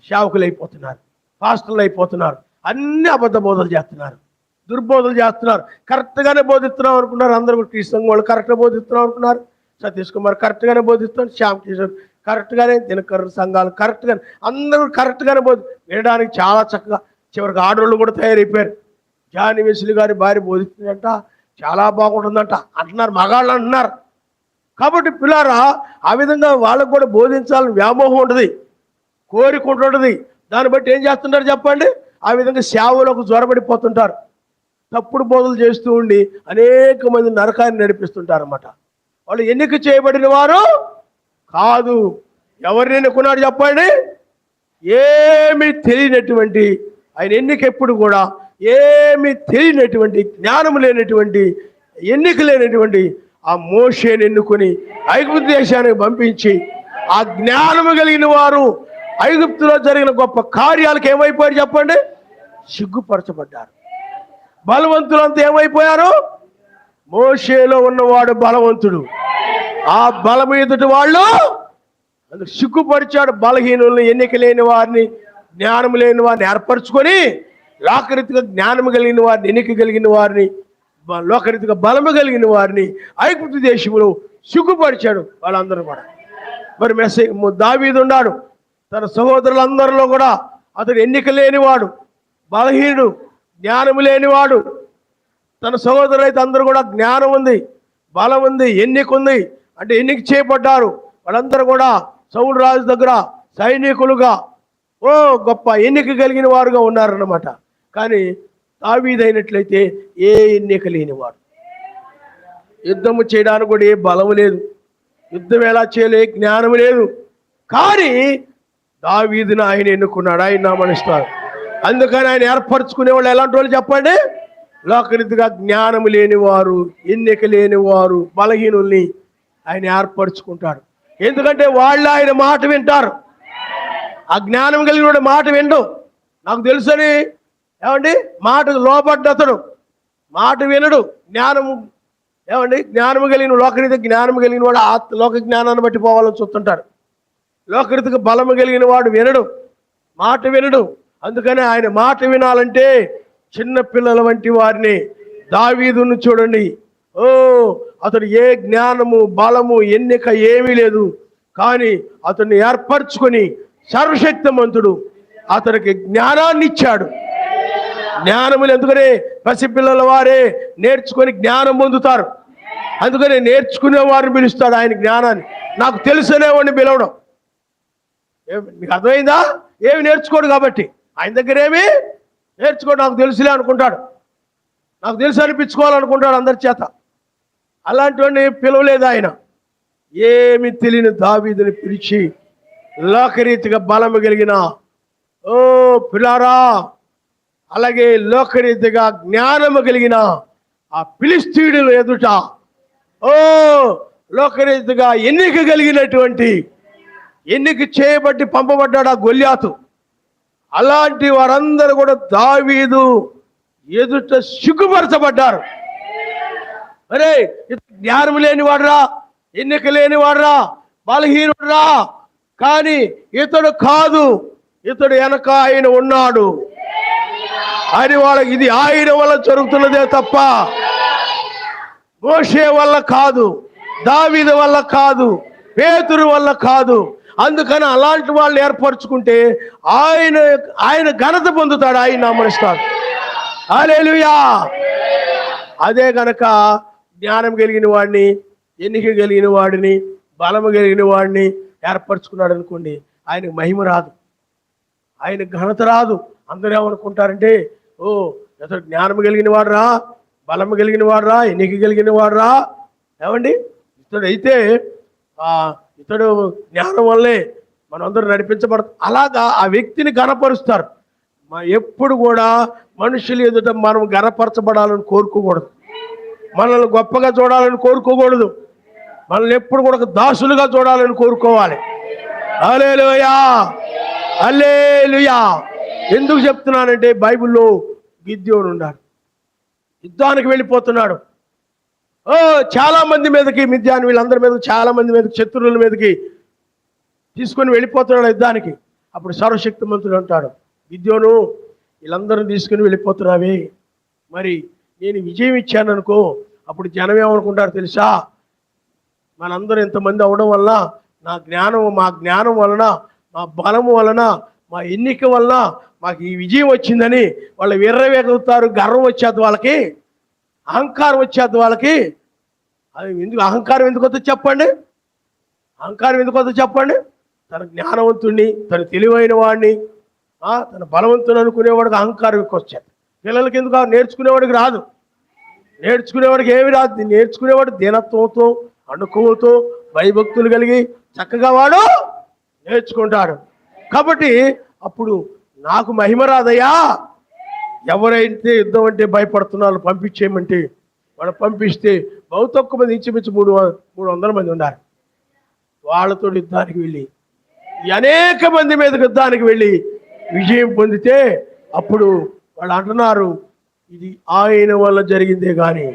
సేవకులు అయిపోతున్నారు, పాస్టర్లు అయిపోతున్నారు, అన్ని అబద్ధ బోధలు చేస్తున్నారు, దుర్బోధలు చేస్తున్నారు. కరెక్ట్గానే బోధిస్తున్నాం అనుకున్నారు అందరూ. క్రీస్తు వాళ్ళు కరెక్ట్గా బోధిస్తున్నాం అనుకున్నారు, సతీష్ కుమార్ కరెక్ట్గానే బోధిస్తున్నారు, శ్యామ్ కిషోర్ కరెక్ట్గానే, దినకర్ సంఘాలు కరెక్ట్గానే, అందరూ కరెక్ట్గానే వినడానికి చాలా చక్కగా. చివరికి ఆడవాళ్ళు కూడా తయారైపోయారు. జానీ వెస్లీ గారి భార్య బోధిస్తుందంట, చాలా బాగుంటుందంట అంటున్నారు, మగాళ్ళు అంటున్నారు. కాబట్టి పిల్లారా, ఆ విధంగా వాళ్ళకు కూడా బోధించాలని వ్యామోహం ఉంటుంది, కోరిక ఉంటుంది. దాన్ని బట్టి ఏం చేస్తుంటారు చెప్పండి? ఆ విధంగా సేవలకు జ్వరపడిపోతుంటారు, తప్పుడు బోధలు చేస్తూ ఉండి అనేక మంది నరకాన్ని నడిపిస్తుంటారు అన్నమాట. వాళ్ళు ఎన్నిక చేయబడిన వారు కాదు. ఎవరిని ఎన్నుకున్నాడు చెప్పండి? ఏమీ తెలియనటువంటి ఆయన ఎన్నిక ఎప్పుడు కూడా ఏమీ తెలియనటువంటి, జ్ఞానం లేనటువంటి, ఎన్నిక లేనటువంటి ఆ మోషేని ఎన్నుకొని ఐగుప్తు దేశానికి పంపించి, ఆ జ్ఞానము కలిగిన వారు ఐగుప్తులో జరిగిన గొప్ప కార్యాలకు ఏమైపోయారు చెప్పండి? సిగ్గుపరచబడ్డారు. బలవంతులంతా ఏమైపోయారు? మోషేలో ఉన్నవాడు బలవంతుడు, ఆ బలం ఎదుటి వాళ్ళు అందుకు సిగ్గుపరిచాడు. బలహీనులను, ఎన్నిక లేని వారిని, జ్ఞానం లేని వారిని ఏర్పరచుకొని లోకరీతిగా జ్ఞానం కలిగిన వారిని, ఎన్నిక కలిగిన వారిని, లోకరీతిగా బలము కలిగిన వారిని ఐగుప్తు దేశంలో సిగ్గుపరిచాడు వాళ్ళందరూ కూడా. మరి దావీదు ఉన్నాడు, తన సహోదరులందరిలో కూడా అతడు ఎన్నిక లేనివాడు, బలహీనుడు, జ్ఞానము లేనివాడు. తన సహోదరులు అయితే అందరూ కూడా జ్ఞానం ఉంది, బలం ఉంది, ఎన్నిక ఉంది. అంటే ఎన్నిక చేయబడ్డారు వాళ్ళందరూ కూడా సౌలు రాజు దగ్గర సైనికులుగా గొప్ప ఎన్నిక కలిగిన వారుగా ఉన్నారన్నమాట. కానీ దావీదైనట్లయితే ఏ ఎన్నిక లేనివాడు, యుద్ధము చేయడానికి కూడా ఏ బలం లేదు, యుద్ధం ఎలా చేయలే జ్ఞానం లేదు. కానీ దావీదును ఆయన ఎన్నుకున్నాడు, ఆయన నామనిస్తారు. అందుకని ఆయన ఏర్పరచుకునే వాళ్ళు ఎలాంటి వాళ్ళు చెప్పండి? లోకరీతిగా జ్ఞానం లేనివారు, ఎన్నిక లేనివారు, బలహీనుల్ని ఆయన ఏర్పరచుకుంటాడు. ఎందుకంటే వాళ్ళు ఆయన మాట వింటారు. ఆ జ్ఞానం కలిగిన మాట వినడు. నాకు తెలుసని ఏమండి, మాటకు లోబడ్డతడు, మాట వినడు. జ్ఞానము ఏమండి, జ్ఞానము కలిగిన లోకరీతిగా జ్ఞానం కలిగిన వాడు లోక జ్ఞానాన్ని బట్టి పోవాలని చూస్తుంటాడు. లోకరీతిగా బలము కలిగిన వాడు వినడు, మాట వినడు. అందుకని ఆయన మాట వినాలంటే చిన్న పిల్లల వంటి వారిని దావీదును చూడండి. అతడు ఏ జ్ఞానము, బలము, ఎన్నిక ఏమీ లేదు. కానీ అతన్ని ఏర్పరచుకొని సర్వశక్తిమంతుడు అతనికి జ్ఞానాన్ని ఇచ్చాడు. జ్ఞానములు ఎందుకనే పసిపిల్లల వారే నేర్చుకొని జ్ఞానం పొందుతారు. అందుకని నేర్చుకునే వారిని పిలుస్తాడు ఆయన జ్ఞానాన్ని. నాకు తెలుసునేవాడిని పిలవడం. మీకు అర్థమైందా? ఏమి నేర్చుకోడు కాబట్టి ఆయన దగ్గర ఏమి నేర్చుకోడు. నాకు తెలుసులే అనుకుంటాడు, నాకు తెలుసు అనిపించుకోవాలనుకుంటాడు అందరి చేత. అలాంటి వాడిని పిలవలేదు ఆయన. ఏమి తెలియని దావీదుని పిలిచి లోకరీతిగా బలము కలిగిన పిల్లారా, అలాగే లోకరీతిగా జ్ఞానము కలిగిన ఆ ఫిలిష్తీయుల ఎదుట లోకరీతిగా ఎన్నిక కలిగినటువంటి, ఎన్నిక చేయబట్టి పంపబడ్డాడు ఆ గొల్యాతు. అలాంటి వారందరూ కూడా దావీదు ఎదుట సిగ్గుపరచబడ్డారు. అరే జ్ఞానం లేనివాడురా, ఎన్నిక లేనివాడురా, బలహీనుడురా, కానీ ఇతడు కాదు, ఇతడు వెనక ఆయన ఉన్నాడు అని వాళ్ళకి ఇది ఆయన వల్ల జరుగుతున్నదే తప్ప మోషే వల్ల కాదు, దావీదు వల్ల కాదు, పేతురు వల్ల కాదు. అందుకని అలాంటి వాళ్ళని ఏర్పరచుకుంటే ఆయన ఘనత పొందుతాడు, ఆయన నామనిస్తాడు. హల్లెలూయా. అదే గనక జ్ఞానం కలిగిన వాడిని, ఎన్నిక కలిగిన వాడిని, బలము కలిగిన వాడిని ఏర్పరచుకున్నాడు అనుకోండి, ఆయనకు మహిమ రాదు, ఆయన ఘనత రాదు. అందరూ ఏమనుకుంటారంటే ఇతడు జ్ఞానం కలిగిన వాడురా, బలము కలిగిన వాడురా, ఎన్నిక కలిగిన వాడురా. ఏమండి, ఇతడైతే ఇతడు జ్ఞానం వల్లే మనందరూ నడిపించబడతాం. అలాగా ఆ వ్యక్తిని ఘనపరుస్తారు. ఎప్పుడు కూడా మనుషులు ఎదుట మనం ఘనపరచబడాలని కోరుకోకూడదు. మనల్ని గొప్పగా చూడాలని కోరుకోకూడదు. మనల్ని ఎప్పుడు కూడా ఒక దాసులుగా చూడాలని కోరుకోవాలి. హల్లెలూయా, హల్లెలూయా. ఎందుకు చెప్తున్నానంటే బైబిల్లో గిద్యోను ఉన్నాడు, యుద్ధానికి వెళ్ళిపోతున్నాడు. చాలా మంది మీదకి, మిద్యాను వీళ్ళందరి మీద, చాలా మంది మీదకి, శత్రువుల మీదకి తీసుకొని వెళ్ళిపోతున్నాడు యుద్ధానికి. అప్పుడు సర్వశక్తిమంతుడు అంటాడు, గిద్యోను వీళ్ళందరిని తీసుకుని వెళ్ళిపోతున్నావే, మరి నేను విజయం ఇచ్చాను అనుకో, అప్పుడు జనం ఏమనుకుంటారు తెలుసా? మనందరూ ఇంతమంది అవడం వల్ల మా జ్ఞానం వలన, మా బలము వలన, మా ఎన్నిక వలన మాకు ఈ విజయం వచ్చిందని వాళ్ళు విర్రవేగుతారు. గర్వం వచ్చేది వాళ్ళకి, అహంకారం వచ్చేది వాళ్ళకి. అది ఎందుకు అహంకారం ఎందుకు వద్దు చెప్పండి? అహంకారం ఎందుకు వద్దు చెప్పండి? తన జ్ఞానవంతుడిని, తన తెలివైన వాడిని, తన బలవంతుని అనుకునేవాడికి అహంకారం ఎక్కువ వచ్చేది. పిల్లలకి ఎందుకు? నేర్చుకునేవాడికి రాదు. నేర్చుకునేవాడికి ఏమి రాదు. నేర్చుకునేవాడు దీనత్వంతో, అనుకువతో, భయభక్తులు కలిగి చక్కగా వాడు నేర్చుకుంటాడు. కాబట్టి అప్పుడు నాకు మహిమ రాదయ్యా, ఎవరైతే యుద్ధం అంటే భయపడుతున్నారో పంపించేయమంటే వాడు పంపిస్తే బహు తక్కువ మంది, ఇంచుమించు 300 మంది ఉన్నారు. వాళ్ళతో యుద్ధానికి వెళ్ళి అనేక మంది మీదకి యుద్ధానికి వెళ్ళి విజయం పొందితే అప్పుడు వాళ్ళు అంటున్నారు ఇది ఆయన వల్ల జరిగిందే కానీ,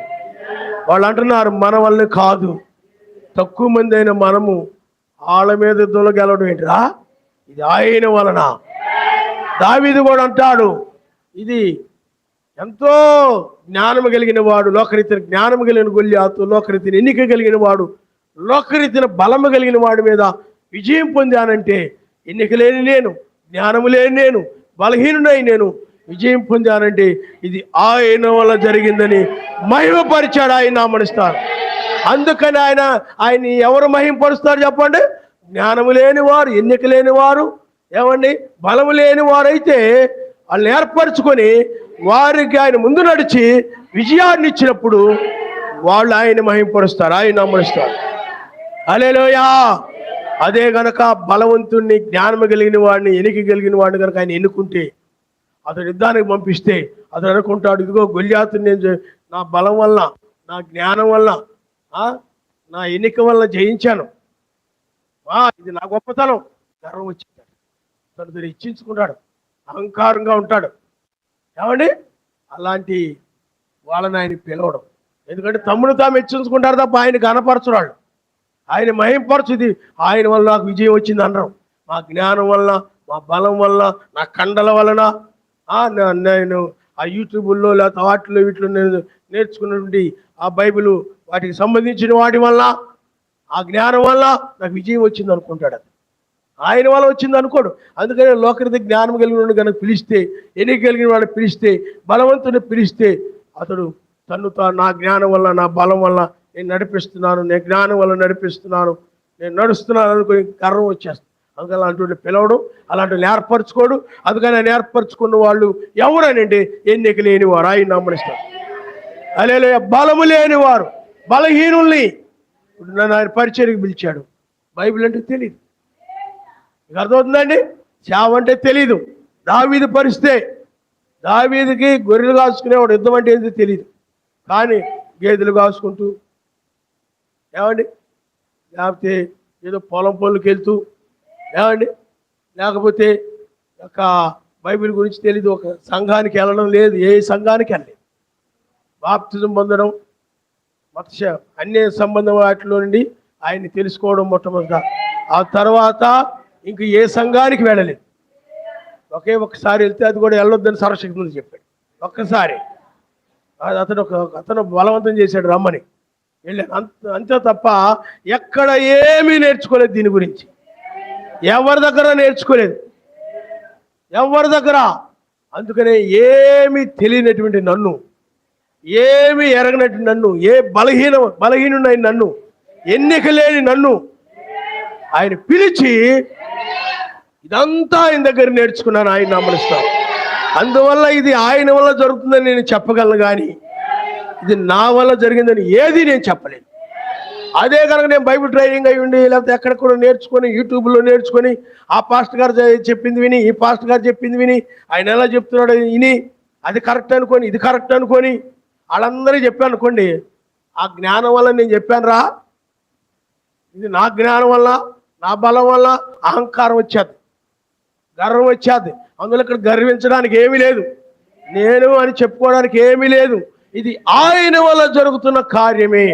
వాళ్ళు అంటున్నారు మన వల్ల కాదు. తక్కువ మంది అయిన మనము వాళ్ళ మీద యుద్ధంలో గెలవడం ఏంటిరా, ఇది ఆయన వలన. దావీదు కూడా అంటాడు, ఇది ఎంతో జ్ఞానము కలిగిన వాడు, లోకరీతిని జ్ఞానము కలిగిన గొల్యాతు, లోకరీతిని ఎన్నిక కలిగిన వాడు, లోకరీతిన బలము కలిగిన వాడి మీద విజయం పొందానంటే, ఎన్నిక లేని నేను, జ్ఞానము లేని నేను, బలహీనుడై నేను విజయం పొందానంటే ఇది ఆయన వల్ల జరిగిందని మహిమపరిచాడు. ఆయన నామనిస్తారు. అందుకని ఆయన ఎవరు మహిమపరుస్తారు చెప్పండి? జ్ఞానము లేని వారు, ఎన్నిక లేని వారు, ఏమండి బలము లేని వారైతే వాళ్ళని ఏర్పరచుకొని వారికి ఆయన ముందు నడిచి విజయాన్ని ఇచ్చినప్పుడు వాళ్ళు ఆయన మహిమపరుస్తారు, ఆయన నామనిస్తారు. హల్లెలూయా. అదే గనక బలవంతుణ్ణి, జ్ఞానము కలిగిన వాడిని, ఎన్నిక కలిగిన వాడిని కనుక ఆయన ఎన్నుకుంటే, అతడు యుద్ధానికి పంపిస్తే అతడు అనుకుంటాడు, ఇదిగో గొల్యాతుని నేను నా బలం వల్ల, నా జ్ఞానం వల్ల, నా ఎన్నిక వల్ల జయించాను, ఇది నా గొప్పతనం. గర్వం వచ్చింటాడు, తను ఇచ్చించుకుంటాడు, అహంకారంగా ఉంటాడు. ఏమండి అలాంటి వాళ్ళని ఆయన పిలవడం. ఎందుకంటే తమ్ముడు తాము హెచ్చించుకుంటారు తప్ప ఆయన కనపరచురాళ్ళు, ఆయన మహింపరచుది. ఆయన వల్ల నాకు విజయం వచ్చింది అనడం. మా జ్ఞానం వల్ల, మా బలం వల్ల, నా కండల వలన, నేను ఆ యూట్యూబుల్లో లేకపోతే వాటిలో వీటిలో నేను నేర్చుకున్నటువంటి ఆ బైబిల్ వాటికి సంబంధించిన వాటి వల్ల, ఆ జ్ఞానం వల్ల నాకు విజయం వచ్చింది అనుకుంటాడు. అది ఆయన వల్ల వచ్చింది అనుకోడు. అందుకని లోకరీతి జ్ఞానం కలిగిన వాడిని కనుక పిలిస్తే, ఎన్నిక కలిగిన వాడిని పిలిస్తే, బలవంతుని పిలిస్తే అతడు నా జ్ఞానం వల్ల, నా బలం వల్ల నేను నడిపిస్తున్నాను, నేను జ్ఞానం వల్ల నడిపిస్తున్నాను, నేను నడుస్తున్నాను అనుకుని గర్వం వచ్చేస్తాను. అందుకని అలాంటి పిలవడం, అలాంటి ఏర్పరచుకోడు. అందుకని ఆయన ఏర్పరచుకున్న వాళ్ళు ఎవరనంటే ఎన్నిక లేని వారు, ఆయన నమ్మనిస్తారు. హల్లెలూయా. బలము లేని వారు, బలహీనుల్ని ఇప్పుడు నన్ను ఆయన పరిచర్యకు పిలిచాడు. బైబిల్ అంటే తెలియదు, మీకు అర్థమవుతుందండి? సేవ అంటే తెలీదు. దావీదు పరిస్తే, దావీదుకి గొర్రెలు కాసుకునేవాడు, యుద్ధం అంటే ఏంటి తెలియదు, కానీ గేదెలు కాసుకుంటూ, ఏమండి లేకపోతే ఏదో పొలం పనులకు వెళ్తూ, ఏమండి లేకపోతే ఒక బైబిల్ గురించి తెలీదు, ఒక సంఘానికి వెళ్ళడం లేదు, ఏ సంఘానికి వెళ్ళలేదు. బాప్తిజం పొందడం, మత్స్య అన్య సంబంధం వాటిలో నుండి ఆయన్ని తెలుసుకోవడం మొట్టమొదట. ఆ తర్వాత ఇంక ఏ సంఘానికి వెళ్ళలేదు. ఒక్కసారి వెళ్తే, అది కూడా వెళ్ళొద్దని సర్వశక్తులు చెప్పాడు. ఒక్కసారి అతను బలవంతం చేశాడు రమ్మని, వెళ్ళాను అంతే తప్ప ఎక్కడ ఏమీ నేర్చుకోలేదు. దీని గురించి ఎవరి దగ్గర నేర్చుకోలేదు, ఎవరి దగ్గర. అందుకనే ఏమీ తెలియనటువంటి నన్ను, ఏమీ ఎరగనటువంటి నన్ను, ఏ బలహీనుడైన నన్ను, ఎన్నిక లేని నన్ను ఆయన పిలిచి ఇదంతా ఆయన దగ్గర నేర్చుకున్నాను, ఆయన నమ్మనిస్తాను. అందువల్ల ఇది ఆయన వల్ల జరుగుతుందని నేను చెప్పగలను, కానీ ఇది నా వల్ల జరిగిందని ఏది నేను చెప్పలేను. అదే కనుక నేను బైబిల్ ట్రైనింగ్ అయ్యి ఉండి లేకపోతే ఎక్కడ కూడా నేర్చుకొని యూట్యూబ్లో నేర్చుకొని ఆ పాస్టర్ గారు చెప్పింది విని ఈ పాస్టర్ గారు చెప్పింది విని ఆయన ఎలా చెప్తున్నాడు విని అది కరెక్ట్ అనుకొని ఇది కరెక్ట్ అనుకొని వాళ్ళందరికీ చెప్పాను అనుకోండి, ఆ జ్ఞానం వల్ల నేను చెప్పాను రా, ఇది నా జ్ఞానం వల్ల నా బలం వల్ల అహంకారం వచ్చేది, గర్వం వచ్చేది. అందులో ఇక్కడ గర్వించడానికి ఏమీ లేదు, నేను అని చెప్పుకోవడానికి ఏమీ లేదు. ఇది ఆయన వల్ల జరుగుతున్న కార్యమే.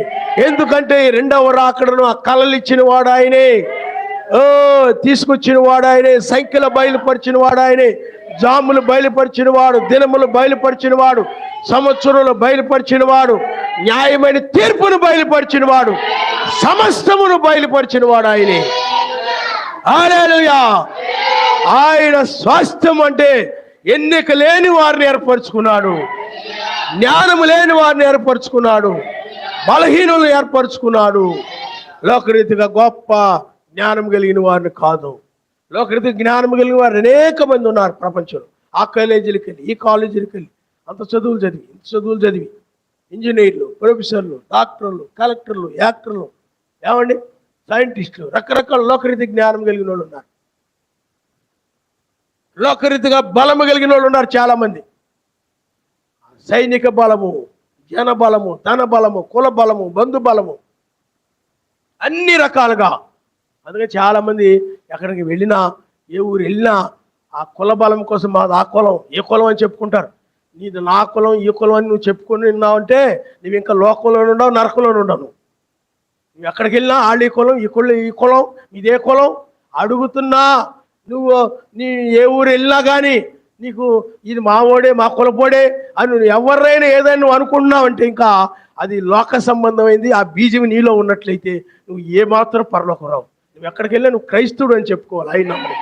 ఎందుకంటే రెండవ రాకడను ఆ కళలు ఇచ్చిన వాడు ఆయనే, తీసుకొచ్చిన వాడు ఆయనే, సంఖ్యలు బయలుపరిచిన వాడు ఆయనే, జాములు బయలుపరిచిన వాడు, దినములు బయలుపరిచిన వాడు, సంవత్సరంలో బయలుపరిచిన వాడు, న్యాయమైన తీర్పును బయలుపరిచిన వాడు, సమస్తమును బయలుపరిచిన వాడు ఆయనే. హల్లెలూయా. ఆయన స్వాస్థ్యం అంటే ఎన్నిక లేని వారిని ఏర్పరచుకున్నాడు, జ్ఞానము లేని వారిని ఏర్పరచుకున్నాడు, బలహీనులను ఏర్పరచుకున్నాడు. లోకరీతిగా గొప్ప జ్ఞానం కలిగిన వారిని కాదు. లోకరీతిగా జ్ఞానం కలిగిన వారు అనేక మంది ఉన్నారు ప్రపంచంలో. ఆ కాలేజీలకు వెళ్ళి ఈ కాలేజీలకు వెళ్ళి అంత చదువులు చదివి ఇంత చదువులు చదివి ఇంజనీర్లు, ప్రొఫెసర్లు, డాక్టర్లు, కలెక్టర్లు, యాక్టర్లు, ఏమండి సైంటిస్టులు, రకరకాల లోకరీతి జ్ఞానం కలిగిన వాళ్ళు ఉన్నారు. లోకరీతిగా బలము కలిగిన వాళ్ళు ఉన్నారు చాలామంది. సైనిక బలము, జన బలము, ధన బలము, కుల బలము, బంధు బలము, అన్ని రకాలుగా. అందుకే చాలామంది ఎక్కడికి వెళ్ళినా ఏ ఊరు వెళ్ళినా ఆ కుల బలం కోసం మాది ఆ కులం ఏ కులం అని చెప్పుకుంటారు. నీది నా కులం ఈ కులం అని నువ్వు చెప్పుకొని ఉన్నావంటే నువ్వు ఇంకా లోకంలో ఉండవు, నరకంలో ఉండవు. నువ్వు ఎక్కడికి వెళ్ళినా వాళ్ళు ఈ కులం ఈ కులం ఇదే కులం అడుగుతున్నా, నువ్వు నీ ఏ ఊరు వెళ్ళినా కానీ నీకు ఇది మా ఓడే మా కులపోడే అని నువ్వు ఎవరైనా ఏదైనా నువ్వు అనుకుంటున్నావంటే ఇంకా అది లోక సంబంధమైంది. ఆ బీజం నీలో ఉన్నట్లయితే నువ్వు ఏమాత్రం పరలోకం రావు. నువ్వు ఎక్కడికి వెళ్ళా నువ్వు క్రైస్తవుడు అని చెప్పుకోవాలి. ఆయన నమ్మని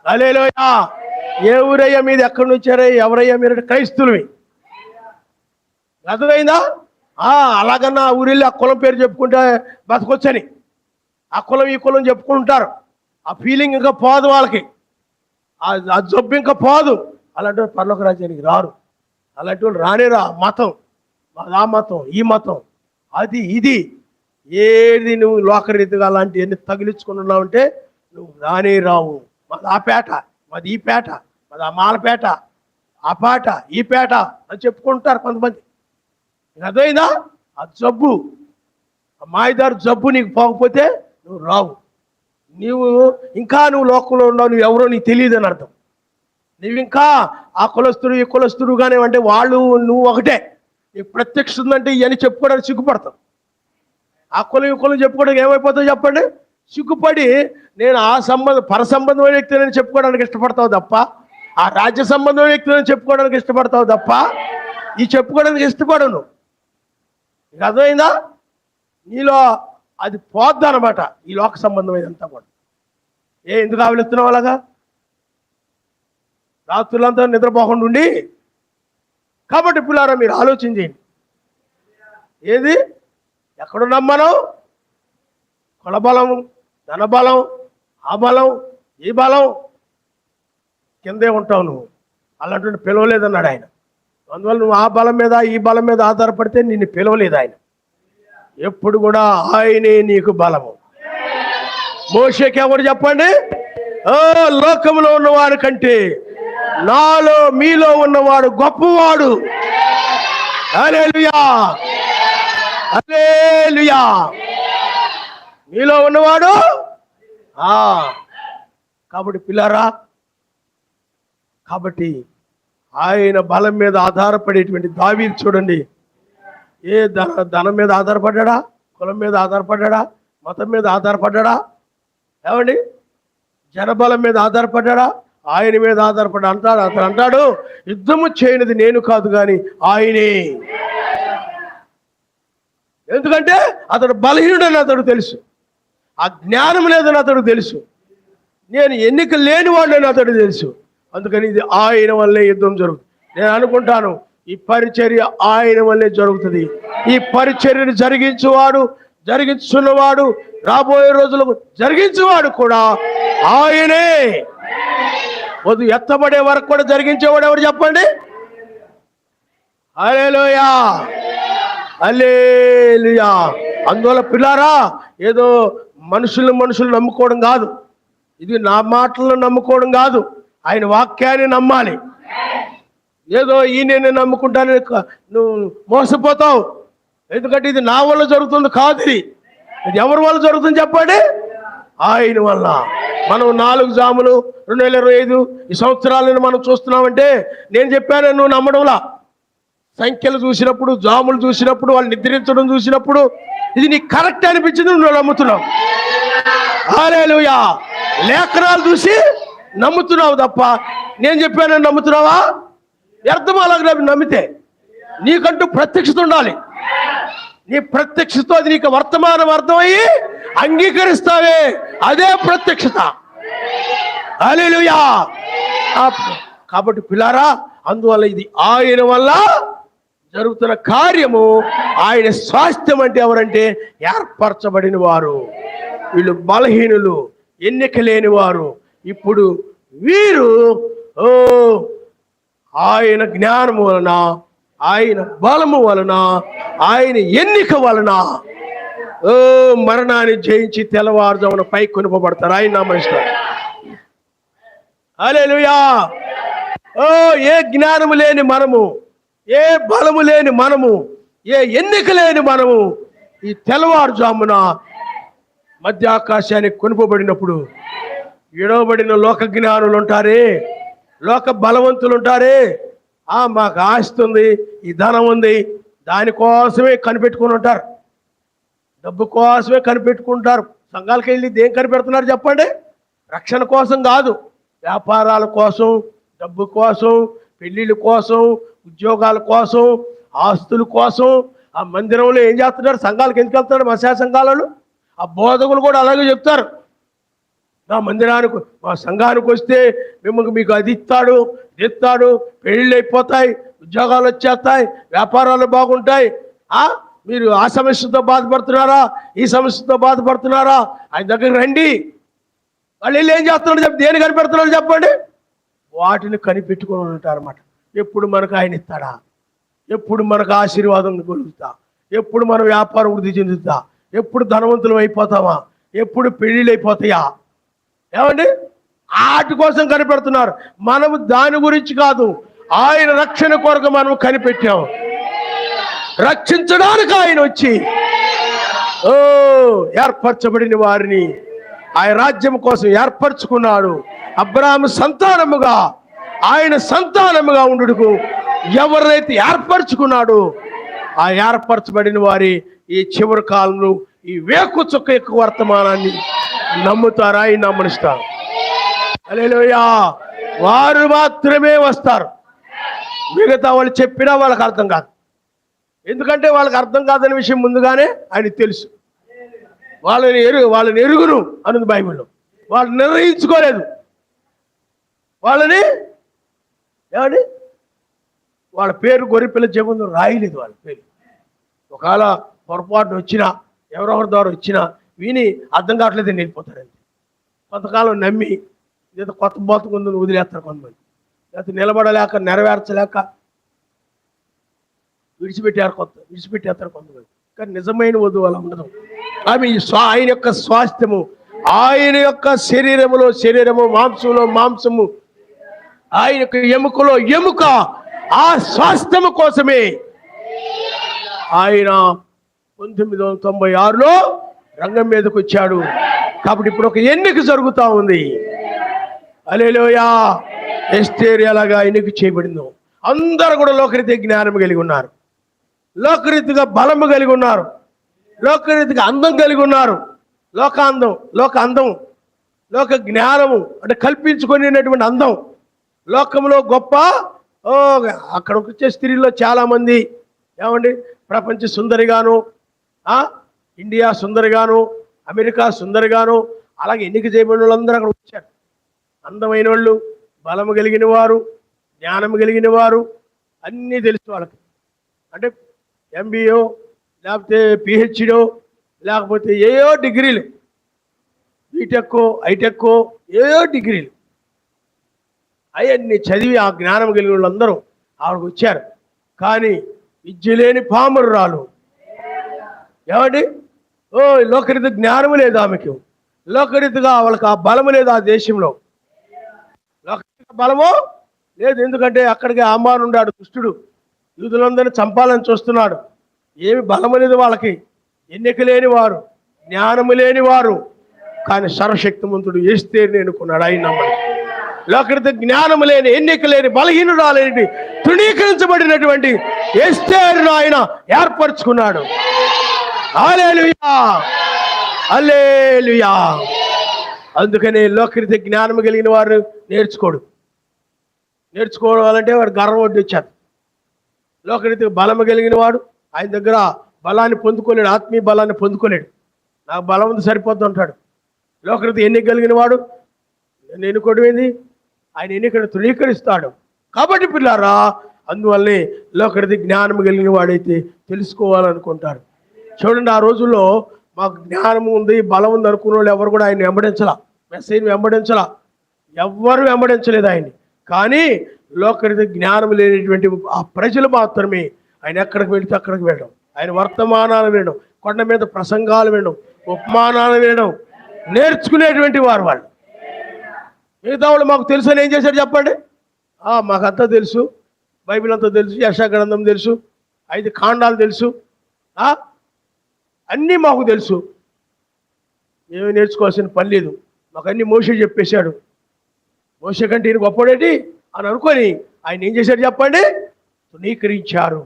హల్లెలూయా. ఏ ఊరయ్యా మీది, ఎక్కడి నుంచారా, ఎవరయ్యా మీరు, క్రైస్తవులవి. అర్థమైందా? అలాగన్నా ఆ ఊరెళ్ళి ఆ కులం పేరు చెప్పుకుంటే బతకొచ్చని ఆ కులం ఈ కులం చెప్పుకుంటారు. ఆ ఫీలింగ్ ఇంకా పోదు వాళ్ళకి, ఆ జబ్బు ఇంకా పోదు. అలాంటి వాళ్ళు పరలోక రాజ్యానికి రారు. అలాంటి వాళ్ళు రానేరా. మతం, ఆ మతం ఈ మతం అది ఇది ఏది నువ్వు లోకరీతిగా అలాంటివన్నీ తగిలించుకుని ఉన్నావంటే నువ్వు రానే రావు. మాది ఆ పేట, మాది ఈ పేట, మాది ఆ మాలపేట, ఆ పాట ఈ పేట అని చెప్పుకుంటారు కొంతమంది. అదైందా ఆ జబ్బు, ఆ మాయదారు జబ్బు నీకు పోకపోతే నువ్వు రావు. నువ్వు లోకంలో ఉన్నావు, నువ్వు ఎవరో నీకు తెలియదు అని అర్థం. నువ్వు ఇంకా ఆ కులస్తుడు ఈ కులస్తుడుగానే అంటే వాళ్ళు నువ్వు ఒకటే. నీకు ప్రత్యక్ష ఉందంటే ఇవన్నీ చెప్పుకోవడానికి సిగ్గుపడతావు. ఆ కులం ఈ కులం చెప్పుకోవడానికి ఏమైపోతావు చెప్పండి? సిగ్గుపడి నేను ఆ పరసంబంధమైన వ్యక్తులని చెప్పుకోవడానికి ఇష్టపడతావు తప్ప, ఆ రాజ్య సంబంధమైన వ్యక్తులని చెప్పుకోవడానికి ఇష్టపడతావు తప్ప ఈ చెప్పుకోవడానికి ఇష్టపడను. నీకు అర్థమైందా? నీలో అది పోద్ది అనమాట, ఈ లోక సంబంధమైనంతా కూడా. ఎందుకు ఆవిలిస్తున్నావు అలాగా? రాత్రులంతా నిద్రపోకుండా ఉండి. కాబట్టి పిల్లారా మీరు ఆలోచన చేయండి. ఏది ఎక్కడున్నాం మనం? కులబలం, ధనబలం, ఆ బలం ఈ బలం కిందే ఉంటావు నువ్వు. అలాంటి పిలవలేదన్నాడు ఆయన. అందువల్ల నువ్వు ఆ బలం మీద ఈ బలం మీద ఆధారపడితే నిన్ను పిలవలేదు ఆయన. ఎప్పుడు కూడా ఆయనే నీకు బలము. మోషేకి ఎవరు చెప్పండి? లోకంలో ఉన్నవాడు కంటే నాలో మీలో ఉన్నవాడు గొప్పవాడు. హల్లెలూయా, హల్లెలూయా. మీలో ఉన్నవాడు. కాబట్టి పిల్లారా, కాబట్టి ఆయన బలం మీద ఆధారపడేటువంటి దావీదు చూడండి. ఏ ధనం మీద ఆధారపడ్డా, కులం మీద ఆధారపడ్డా, మతం మీద ఆధారపడ్డా, ఏమండి జనబలం మీద ఆధారపడ్డా, ఆయన మీద ఆధారపడ్డా. అతను అంటాడు యుద్ధము చేయనిది నేను కాదు కానీ ఆయనే. ఎందుకంటే అతడు బలహీనుడని అతడు తెలుసు, ఆ జ్ఞానం లేదని అతడు తెలుసు, నేను ఎన్నిక లేని వాడిని అతడు తెలుసు. అందుకని ఇది ఆయన వల్లే యుద్ధం జరుగుతుంది. నేను అనుకుంటాను ఈ పరిచర్య ఆయన వల్లే జరుగుతుంది. ఈ పరిచర్యను జరిగించున్నవాడు రాబోయే రోజులకు జరిగించేవాడు కూడా ఆయనే. వధు ఎత్తబడే వరకు కూడా జరిగించేవాడు ఎవరు చెప్పండి? హల్లెలూయా, హల్లెలూయా. అందువల్ల పిల్లారా, ఏదో మనుషులు నమ్ముకోవడం కాదు, ఇది నా మాటలను నమ్ముకోవడం కాదు, ఆయన వాక్యాన్ని నమ్మాలి. ఏదో ఈయన నమ్ముకుంటానని నువ్వు మోసపోతావు. ఎందుకంటే ఇది నా వల్ల జరుగుతుంది కాదు, ఇది ఎవరి వల్ల జరుగుతుంది చెప్పండి? ఆయన వల్ల. మనం 4 జాములు 2025 ఈ సంవత్సరాలను మనం చూస్తున్నామంటే నేను చెప్పాను, నువ్వు నమ్మడంలా. సంఖ్యలు చూసినప్పుడు, జాములు చూసినప్పుడు, వాళ్ళు నిద్రించడం చూసినప్పుడు ఇది నీకు కరెక్ట్ అనిపించింది, నువ్వు నమ్ముతున్నావు. హల్లెలూయా. లేఖనాలు చూసి నమ్ముతున్నావు తప్ప నేను చెప్పానని నమ్ముతున్నావా? వ్యర్థం. అలాగే నమ్మితే నీకంటూ ప్రత్యక్షత ఉండాలి. నీ ప్రత్యక్షత అది నీకు వర్తమానం అర్థమయ్యి అంగీకరిస్తావే, అదే ప్రత్యక్షత. హల్లెలూయా. కాబట్టి పిల్లారా, అందువల్ల ఇది ఆయన వల్ల జరుగుతున్న కార్యము. ఆయన స్వాస్థ్యం అంటే ఎవరంటే ఏర్పరచబడిన వారు. వీళ్ళు బలహీనులు, ఎన్నిక లేని వారు. ఇప్పుడు వీరు ఆయన జ్ఞానము వలన, ఆయన బలము వలన, ఆయన ఎన్నిక వలన మరణాన్ని జయించి తెల్లవారుజామున పైకి కొనుపబడతారు. ఆయన నామనిస్తారు. హల్లెలూయా. ఏ జ్ఞానము లేని మనము, ఏ బలము లేని మనము, ఏ ఎన్నిక లేని మనము ఈ తెల్లవారుజామున మధ్య ఆకాశానికి కొనుపబడినప్పుడు విడవబడిన లోక జ్ఞానులు ఉంటారే, లోక బలవంతులు ఉంటారే, మాకు ఆస్తి ఉంది, ఈ ధనం ఉంది, దానికోసమే కనిపెట్టుకుని ఉంటారు, డబ్బు కోసమే కనిపెట్టుకుంటారు. సంఘాలకు వెళ్ళి దేం కనిపెడుతున్నారు చెప్పండి? రక్షణ కోసం కాదు, వ్యాపారాల కోసం, డబ్బు కోసం, పెళ్ళిళ్ళ కోసం, ఉద్యోగాల కోసం, ఆస్తుల కోసం. ఆ మందిరంలో ఏం చేస్తున్నారు? సంఘాలకు ఎందుకు వెళ్తున్నారు? మసా సంఘాలలో ఆ బోధకులు కూడా అలాగే చెప్తారు. నా మందిరానికి, మా సంఘానికి వస్తే మీకు అది ఇస్తాడు, ఇది ఇస్తాడు, పెళ్ళిళ్ళు అయిపోతాయి, ఉద్యోగాలు వచ్చేస్తాయి, వ్యాపారాలు బాగుంటాయి. మీరు ఆ సమస్యతో బాధపడుతున్నారా, ఈ సమస్యతో బాధపడుతున్నారా, ఆయన దగ్గరికి రండి. వాళ్ళు వెళ్ళి ఏం చేస్తున్నాడు చెప్పి, దేని కనిపెడుతున్నాడు చెప్పండి? వాటిని కనిపెట్టుకొని ఉంటారు అన్నమాట. ఎప్పుడు మనకు ఆయన ఇస్తాడా, ఎప్పుడు మనకు ఆశీర్వాదం కలుగుతా, ఎప్పుడు మన వ్యాపారం వృద్ధి చెందుతా, ఎప్పుడు ధనవంతులు అయిపోతామా, ఎప్పుడు పెళ్ళిళ్ళు అయిపోతాయా? ఏమండి? వాటి కోసం కనిపెడుతున్నారు. మనము దాని గురించి కాదు, ఆయన రక్షణ కొరకు మనం కనిపెట్టాము. రక్షించడానికి ఆయన వచ్చి ఏర్పరచబడిన వారిని ఆయన రాజ్యం కోసం ఏర్పరచుకున్నాడు. అబ్రాహాము సంతానముగా, ఆయన సంతానముగా ఉండుటకు ఎవరైతే ఏర్పరచుకున్నాడో ఆ ఏర్పరచబడిన వారి ఈ చివరి కాలంలో ఈ వేకు చుక్క ఎక్కువ వర్తమానాన్ని నమ్ముతారు, ఆయన నమ్మనిస్తారు. హల్లెలూయా. వారు మాత్రమే వస్తారు. మిగతా వాళ్ళు చెప్పినా వాళ్ళకి అర్థం కాదు. ఎందుకంటే వాళ్ళకి అర్థం కాదనే విషయం ముందుగానే ఆయనకు తెలుసు. వాళ్ళని ఎరుగును అన్నది బైబిల్లో. వాళ్ళు నిర్ణయించుకోలేదు. వాళ్ళని ఏమండి, వాళ్ళ పేరు గొర్రెపిల్ల జీవంలో రాయలేదు. వాళ్ళ పేరు ఒకవేళ పొరపాటున వచ్చినా, ఎవరెవరి ద్వారా వచ్చినా విని అర్థం కావట్లేదని వెళ్ళిపోతారండి. కొంతకాలం నమ్మి ఏదో కొత్త బతుకుందని వదిలేస్తారు కొంతమంది. లేకపోతే నిలబడలేక, నెరవేర్చలేక విడిచిపెట్టేస్తారు కొంతమంది. కానీ నిజమైన వధువు అలా ఉండదు. ఆమె ఆయన యొక్క స్వాస్థ్యము, ఆయన యొక్క శరీరము, మాంసంలో మాంసము, ఆయన యొక్క ఎముకలో ఎముక, ఆ స్వాస్థ్యము కోసమే ఆయన 1996లో రంగం మీదకి వచ్చాడు. కాబట్టి ఇప్పుడు ఒక ఎన్నిక జరుగుతూ ఉంది. హల్లెలూయా. ఎస్తేరు ఎలాగా ఎన్నిక చేయబడిందో అందరూ కూడా లోకరీతిగా జ్ఞానం కలిగి ఉన్నారు, లోకరీతిగా బలము కలిగి ఉన్నారు, లోకరీతిగా అందం కలిగి ఉన్నారు. లోక అందం, లోక జ్ఞానము అంటే కల్పించుకునేటువంటి అందం. లోకంలో గొప్ప అక్కడికి వచ్చే స్త్రీల్లో చాలామంది ఏమండి ప్రపంచ సుందరిగాను, ఇండియా సుందరిగాను, అమెరికా సుందరిగాను, అలాగే ఎన్నిక చేయబడిన వాళ్ళందరూ అక్కడ వచ్చారు. అందమైన వాళ్ళు, బలము కలిగిన వారు, జ్ఞానము కలిగిన వారు, అన్నీ తెలుసు వాళ్ళకి. అంటే ఎంబీఓ లేకపోతే పిహెచ్డో లేకపోతే ఏయో డిగ్రీలు, బీటెక్, ఐటెక్, ఏయో డిగ్రీలు అవన్నీ చదివి ఆ జ్ఞానం కలిగిన వాళ్ళందరూ ఆవిడకు వచ్చారు. కానీ విద్య లేని పామరురాలు, ఏమండి లోకరీతి జ్ఞానము లేదు ఆమెకు, లోకరీతిగా వాళ్ళకి ఆ బలము లేదు ఆ దేశంలో. లోకరీతిగా బలము లేదు, ఎందుకంటే అక్కడికి ఆమాను ఉన్నాడు దుష్టుడు, యూదులందరినీ చంపాలని చూస్తున్నాడు. ఏమి బలము లేదు వాళ్ళకి, ఎన్నిక లేని వారు, జ్ఞానము లేని వారు. కానీ సర్వశక్తిమంతుడు ఎస్తేరుని ఎన్నుకున్నాడు. ఆయన నమ్మడు. లోకరీతి జ్ఞానము లేని, ఎన్నిక లేని, బలహీనురాలేని, తృణీకరించబడినటువంటి ఎస్తేరును ఆయన ఏర్పరచుకున్నాడు. హల్లెలూయా, హల్లెలూయా. అందుకని లోకరీతి జ్ఞానం కలిగిన వారు నేర్చుకోవాలంటే వాడు గర్వం వడ్డించారు. లోకరీతి బలము కలిగిన వాడు ఆయన దగ్గర బలాన్ని పొందుకోలేడు, ఆత్మీయ బలాన్ని పొందుకోలేడు. నాకు బలం ఉంది సరిపోద్దు అంటాడు. లోకరీతి ఎన్నిక కలిగిన వాడు నేను ఎన్నుకోవడమేంది, ఆయన ఎన్నికను తృణీకరిస్తాడు. కాబట్టి పిల్లారా, అందువల్లనే లోకరీతి జ్ఞానం కలిగిన వాడైతే తెలుసుకోవాలనుకుంటారు. చూడండి, ఆ రోజుల్లో మాకు జ్ఞానం ఉంది, బలం ఉంది అనుకున్న వాళ్ళు ఎవరు కూడా ఆయన వెంబడించలా, మెస్సీని వెంబడించలా, ఎవ్వరు వెంబడించలేదు ఆయన్ని. కానీ లోకరీతి జ్ఞానం లేనటువంటి ఆ ప్రజలు మాత్రమే ఆయన ఎక్కడికి వెళితే అక్కడికి వెళ్ళడం, ఆయన వర్తమానాలు వినడం, కొండ మీద ప్రసంగాలు వినడం, ఉపమానాలు వినడం నేర్చుకునేటువంటి వారు వాళ్ళు. మిగతా వాళ్ళు మాకు తెలుసు అని ఏం చేశారు చెప్పండి? మాకంతా తెలుసు, బైబిల్ అంతా తెలుసు, యెషయా గ్రంథం తెలుసు, 5 కాండాలు తెలుసు, అన్నీ మాకు తెలుసు, ఏమి నేర్చుకోవాల్సిన పని లేదు, మాకు అన్నీ మోషే చెప్పేశాడు, మోషే కంటే ఈయన గొప్పడేటి అని అనుకొని ఆయన ఏం చేశాడు చెప్పండి? తృణీకరించారు.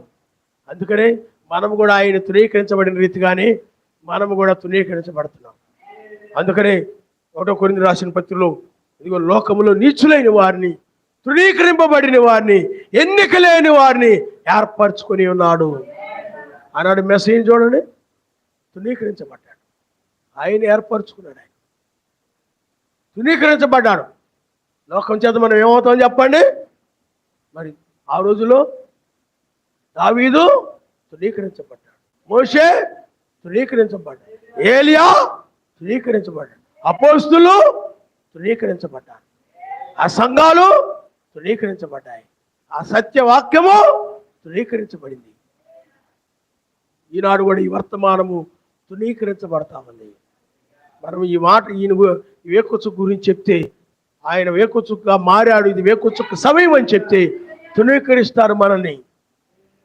అందుకనే మనము కూడా ఆయన తృణీకరించబడిన రీతిగానే మనము కూడా తృణీకరించబడుతున్నాం. అందుకనే 1 కొరింథీ రాసిన పత్రికలో, ఇదిగో లోకములో నీచులైన వారిని, తృణీకరింపబడిన వారిని, ఎన్నిక లేని వారిని ఏర్పరచుకొని ఉన్నాడు అన్నాడు. మెసేజ్ చూడండి, తృణీకరించబడ్డాడు, ఆయన ఏర్పరచుకున్నాడు, ఆయన తృణీకరించబడ్డాడు. లోకం చేత మనం ఏమవుతామని చెప్పండి? మరి ఆ రోజులో దావీదు తృణీకరించబడ్డాడు, మోషే తృణీకరించబడ్డాడు, ఏలియా తృణీకరించబడ్డాడు, అపోస్తులు తృణీకరించబడ్డారు, ఆ సంఘాలు తృణీకరించబడ్డాయి, ఆ సత్యవాక్యము తృణీకరించబడింది. ఈనాడు కూడా ఈ వర్తమానము తృణీకరించబడతామండి. మనం ఈ మాట ఈయన వేకొచ్చు గురించి చెప్తే, ఆయన వేకొచ్చుగా మారాడు, ఇది వేకొచ్చుక సమయం అని చెప్తే తృణీకరిస్తారు మనల్ని.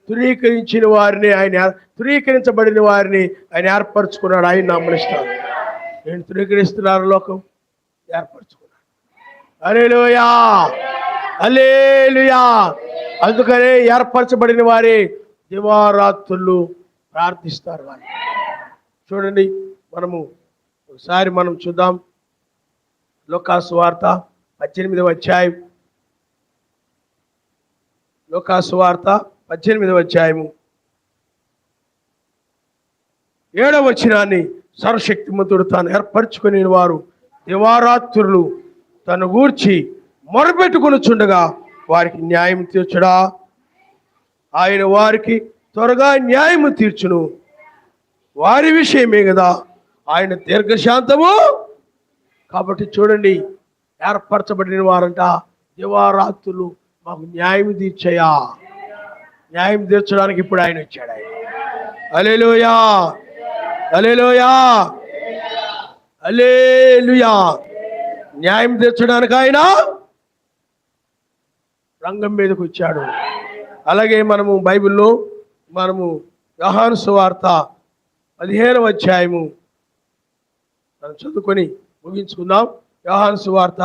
తృణీకరించిన వారిని ఆయన, తృణీకరించబడిన వారిని ఆయన ఏర్పరచుకున్నాడు, ఆయన నమ్మనిస్తారు. నేను తృణీకరిస్తున్నారు, లోకం ఏర్పరచుకున్నాడు. హల్లెలూయా, హల్లెలూయా. అందుకనే ఏర్పరచబడిన వారే దివారాత్రులు ప్రార్థిస్తారు వారు. చూడండి, మనము ఒకసారి మనం చూద్దాం, లూకాసు వార్త 18వ అధ్యాయం, లూకాసు వార్త 18వ అధ్యాయము 7వ వచనాన్ని, సర్వశక్తిమంతుడు తాను ఏర్పరచుకునే వారు దివారాత్రులు తను గూర్చి మొరపెట్టుకొనుచుండగా వారికి న్యాయం తీర్చుడా, ఆయన వారికి త్వరగా న్యాయము తీర్చును, వారి విషయమే కదా ఆయన దీర్ఘశాంతము. కాబట్టి చూడండి, ఏర్పరచబడిన వారంట దివారాత్రులు మాకు న్యాయం తీర్చయా, న్యాయం తీర్చడానికి ఇప్పుడు ఆయన వచ్చాడు. ఆయన హల్లెలూయా, హల్లెలూయా, హల్లెలూయా. న్యాయం తీర్చడానికి ఆయన రంగం మీదకి వచ్చాడు. అలాగే మనము బైబిల్లో మనము యోహాను సువార్త 15వ అధ్యాయము మనం చదువుకొని ముగించుకుందాం. యోహాను సువార్త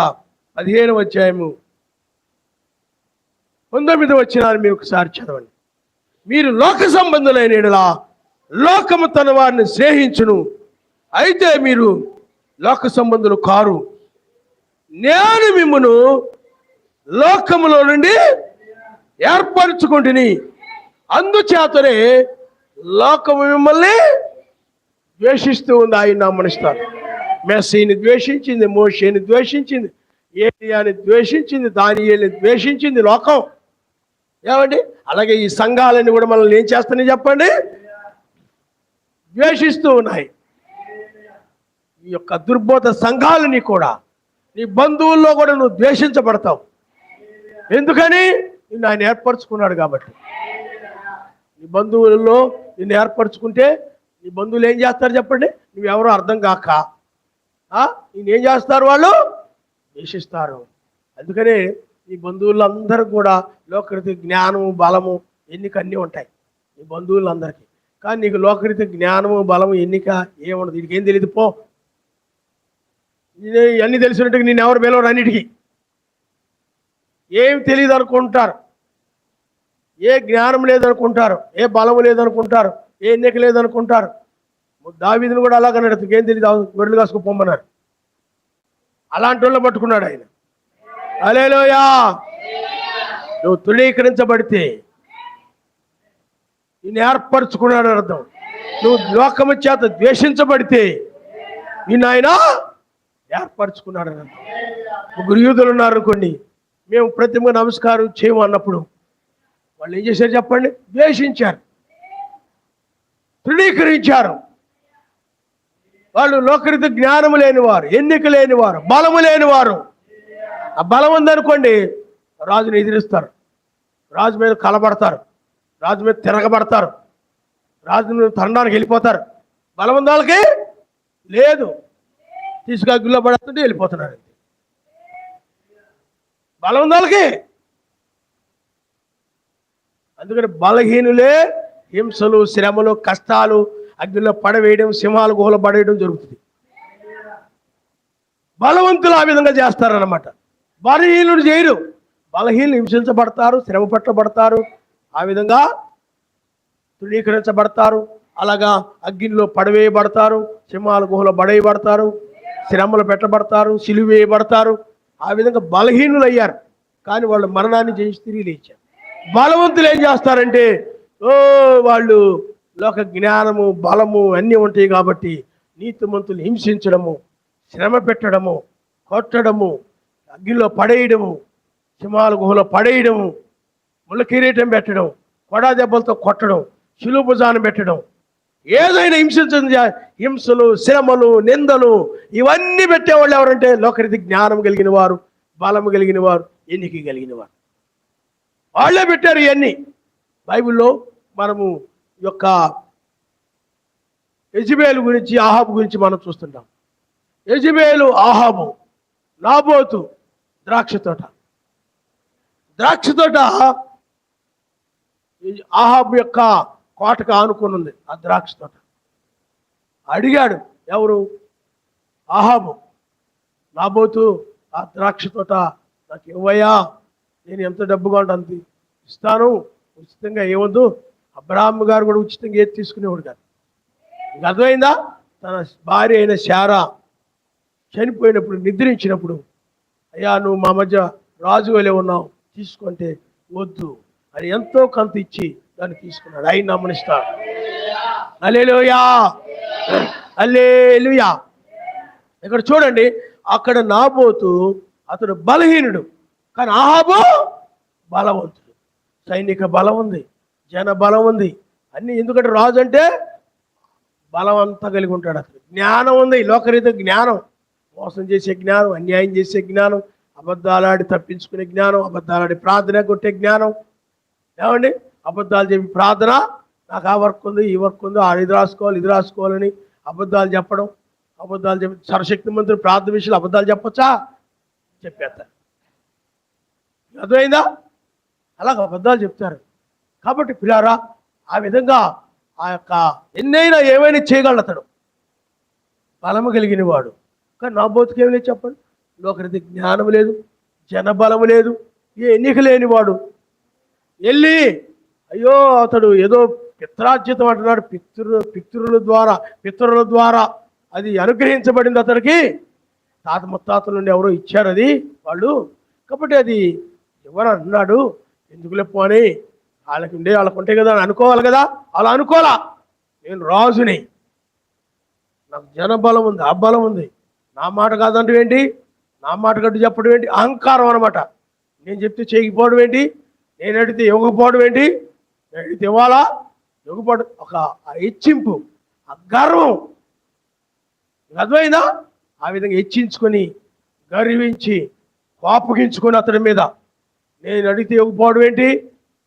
15వ అధ్యాయము 19వ వచనాన్ని మీరు ఒకసారి చదవండి. మీరు లోక సంబంధులైన యెడల లోకము తన వారిని స్నేహించును, అయితే మీరు లోక సంబంధులు కారు, నేను మిమ్మును లోకములో నుండి ఏర్పరచుకుంటుని, అందుచేతనే లోకము మిమ్మల్ని ద్వేషిస్తూ ఉంది. ఆయన నమ్మనిస్తారు. మెస్సీని ద్వేషించింది, మోషేని ద్వేషించింది, ఏలియాని ద్వేషించింది, దానియేలుని ద్వేషించింది లోకం. ఏమండి? అలాగే ఈ సంఘాలన్నీ కూడా మనల్ని ఏం చేస్తానని చెప్పండి? ద్వేషిస్తూ ఉన్నాయి. ఈ యొక్క దుర్బోధ సంఘాలని కూడా, నీ బంధువుల్లో కూడా నువ్వు ద్వేషించబడతావు. ఎందుకని? నిన్ను ఆయన ఏర్పరచుకున్నాడు కాబట్టి. నీ బంధువులలో నిన్ను ఏర్పరచుకుంటే నీ బంధువులు ఏం చేస్తారు చెప్పండి? నువ్వెవరో అర్థం కాక నేనేం చేస్తారు? వాళ్ళు ద్వేషిస్తారు. అందుకనే నీ బంధువులందరూ కూడా లోకరీతి జ్ఞానము, బలము, ఎన్నిక అన్నీ ఉంటాయి నీ బంధువులందరికీ. కానీ నీకు లోకరీతి జ్ఞానము, బలము, ఎన్నిక ఏముండదు. వీడికి ఏం తెలియదు. పో, అన్నీ తెలిసినట్టుగా నేను ఎవరు పిలవరు. అన్నిటికీ ఏం తెలియదు అనుకుంటారు, ఏ జ్ఞానం లేదనుకుంటారు, ఏ బలము లేదనుకుంటారు, ఏ ఎన్నిక లేదనుకుంటారు. దావీదును కూడా అలాగన్నాడు, ఏం తెలియదు, గొర్రెలు కాసుకుపోమన్నారు. అలాంటి వాళ్ళు పట్టుకున్నాడు ఆయన. హల్లెలూయా. నువ్వు తృణీకరించబడితే నిన్ను ఏర్పరచుకున్నాడు అర్థం. నువ్వు లోకము చేత ద్వేషించబడితే నిన్ను ఆయన ఏర్పరచుకున్నాడు అర్థం. ముగ్గురు యూదులు ఉన్నారు అనుకోండి, మేము ప్రతిమ నమస్కారం చేయము అన్నప్పుడు వాళ్ళు ఏం చేశారు చెప్పండి? ద్వేషించారు, తృణీకరించారు. వాళ్ళు లోకరీతి జ్ఞానము లేనివారు, ఎన్నిక లేనివారు, బలము లేనివారు. ఆ బలం ఉందనుకోండి, రాజుని ఎదిరిస్తారు, రాజు మీద కలబడతారు, రాజు మీద తిరగబడతారు, రాజు మీద తండానికి వెళ్ళిపోతారు. బలం ఉంది వాళ్ళకి లేదు, తీసుకు పడుతుంటే వెళ్ళిపోతున్నారు. బలం ఉంది వాళ్ళకి. అందుకని బలహీనులే హింసలు, శ్రమలు, కష్టాలు, అగ్నిలో పడవేయడం, సింహాలు గుహలో పడేయడం జరుగుతుంది. బలవంతులు ఆ విధంగా చేస్తారన్నమాట. బలహీనులు చేయరు. బలహీనులు హింసించబడతారు, శ్రమ పట్టబడతారు, ఆ విధంగా తృణీకరించబడతారు. అలాగా అగ్నిలో పడవేయబడతారు, సింహాల గుహలో పడేయబడతారు, శ్రమలు పెట్టబడతారు, సిలువ వేయబడతారు. ఆ విధంగా బలహీనులు అయ్యారు. కానీ వాళ్ళు మరణాన్ని జయించి తిరిగి లేచారు. బలవంతులు ఏం చేస్తారంటే వాళ్ళు లోక జ్ఞానము, బలము అన్నీ ఉంటాయి కాబట్టి నీతిమంతులు హింసించడము, శ్రమ పెట్టడము, కొట్టడము, అగ్నిలో పడేయడము, సింహాల గుహలో పడేయడము, ముళ్ళ కిరీటం పెట్టడం, కొడా దెబ్బలతో కొట్టడం, శిలువ భుజాన్ని పెట్టడం, ఏదైనా హింసలు, శ్రమలు, నిందలు ఇవన్నీ పెట్టేవాళ్ళు ఎవరంటే లోకరీతి జ్ఞానం కలిగిన వారు, బలము కలిగిన వారు, ఎన్నిక కలిగిన వారు. వాళ్ళే పెట్టారు ఇవన్నీ. బైబిల్లో మనము యొక్క యెజెబెలు గురించి, ఆహాబు గురించి మనం చూస్తుంటాం. యెజెబెలు, ఆహాబు, నాబోతు ద్రాక్ష తోట ఆహాబు యొక్క కోటకు ఆనుకొని ఉంది ఆ ద్రాక్ష తోట. అడిగాడు ఎవరు? ఆహాబు, నాబోతు ఆ ద్రాక్ష తోట నాకు ఇవ్వయ్యా, నేను ఎంత డబ్బుగా ఉంటే అంత ఇస్తాను, ఉచితంగా ఏవద్దు. అబ్రాహాము గారు కూడా ఉచితంగా ఏది తీసుకునేవాడు కాదు. ఇంక అర్థమైందా? తన భార్య అయిన శారా చనిపోయినప్పుడు, నిద్రించినప్పుడు, అయ్యా నువ్వు మా మధ్య రాజు వలె ఉన్నావు, తీసుకుంటే వద్దు అని ఎంతో కొంత ఇచ్చి దాన్ని తీసుకున్నాడు. ఆయన నమ్మనిస్తాడు. హల్లెలూయా, హల్లెలూయా. ఇక్కడ చూడండి, అక్కడ నాబోతు అతడు బలహీనుడు, కానీ ఆహాబు బలవంతుడు. సైనిక బలం ఉంది, జన బలం ఉంది, అన్నీ. ఎందుకంటే రాజు అంటే బలం అంతా కలిగి ఉంటాడు. అతను జ్ఞానం ఉంది, లోకరీత జ్ఞానం, మోసం చేసే జ్ఞానం, అన్యాయం చేసే జ్ఞానం, అబద్ధాలాడి తప్పించుకునే జ్ఞానం, అబద్ధాలాడి ప్రార్థన కొట్టే జ్ఞానం. ఏమండి? అబద్ధాలు చెప్పి ప్రార్థన, నాకు ఆ వర్క్ ఉంది, ఈ వర్క్ ఉంది, ఇది రాసుకోవాలి, ఇది రాసుకోవాలని అబద్ధాలు చెప్పడం. అబద్ధాలు చెప్పి సర్వశక్తి మంత్రి ప్రార్థన విషయంలో అబద్ధాలు చెప్పొచ్చా? చెప్పేస్తారు. అర్థమైందా? అలాగ అబద్ధాలు చెప్తారు. కాబట్టి పిల్లారా, ఆ విధంగా ఆ యొక్క ఎన్నైనా ఏమైనా చేయగలడు అతడు, బలము కలిగిన వాడు. కానీ నాబోతుకి ఏమి లేదు చెప్పండి? లోకరీతి జ్ఞానం లేదు, జనబలము లేదు, ఏ ఎన్నిక లేనివాడు. వెళ్ళి అయ్యో అతడు ఏదో పిత్రార్జితం అంటున్నాడు, పితరుల ద్వారా అది అనుగ్రహించబడింది అతడికి. తాత ముత్తాతల నుండి ఎవరో ఇచ్చారు అది వాళ్ళు, కాబట్టి అది ఎవరు అన్నాడు, ఎందుకు లేకపోని వాళ్ళకు ఉంటాయి కదా అని అనుకోవాలి కదా. అలా అనుకోవాలా? నేను రాజుని, నాకు జనబలం ఉంది, ఆ బలం ఉంది, నా మాట కాదంటే ఏంటి, నా మాట గడ్డు చెప్పడం ఏంటి, అహంకారం అనమాట. నేను చెప్తే చేయకపోవడం ఏంటి, నేను అడిగితే ఇవ్వకపోవడం ఏంటి, నేను అడిగితే ఇవ్వాలా, ఇవ్వకపోవడం ఒక హెచ్చింపు, ఆ గర్వం. అర్థమైందా? ఆ విధంగా హెచ్చించుకొని, గర్వించి, కోపగించుకొని అతడి మీద, నేను అడిగితే ఇవ్వకపోవడం ఏంటి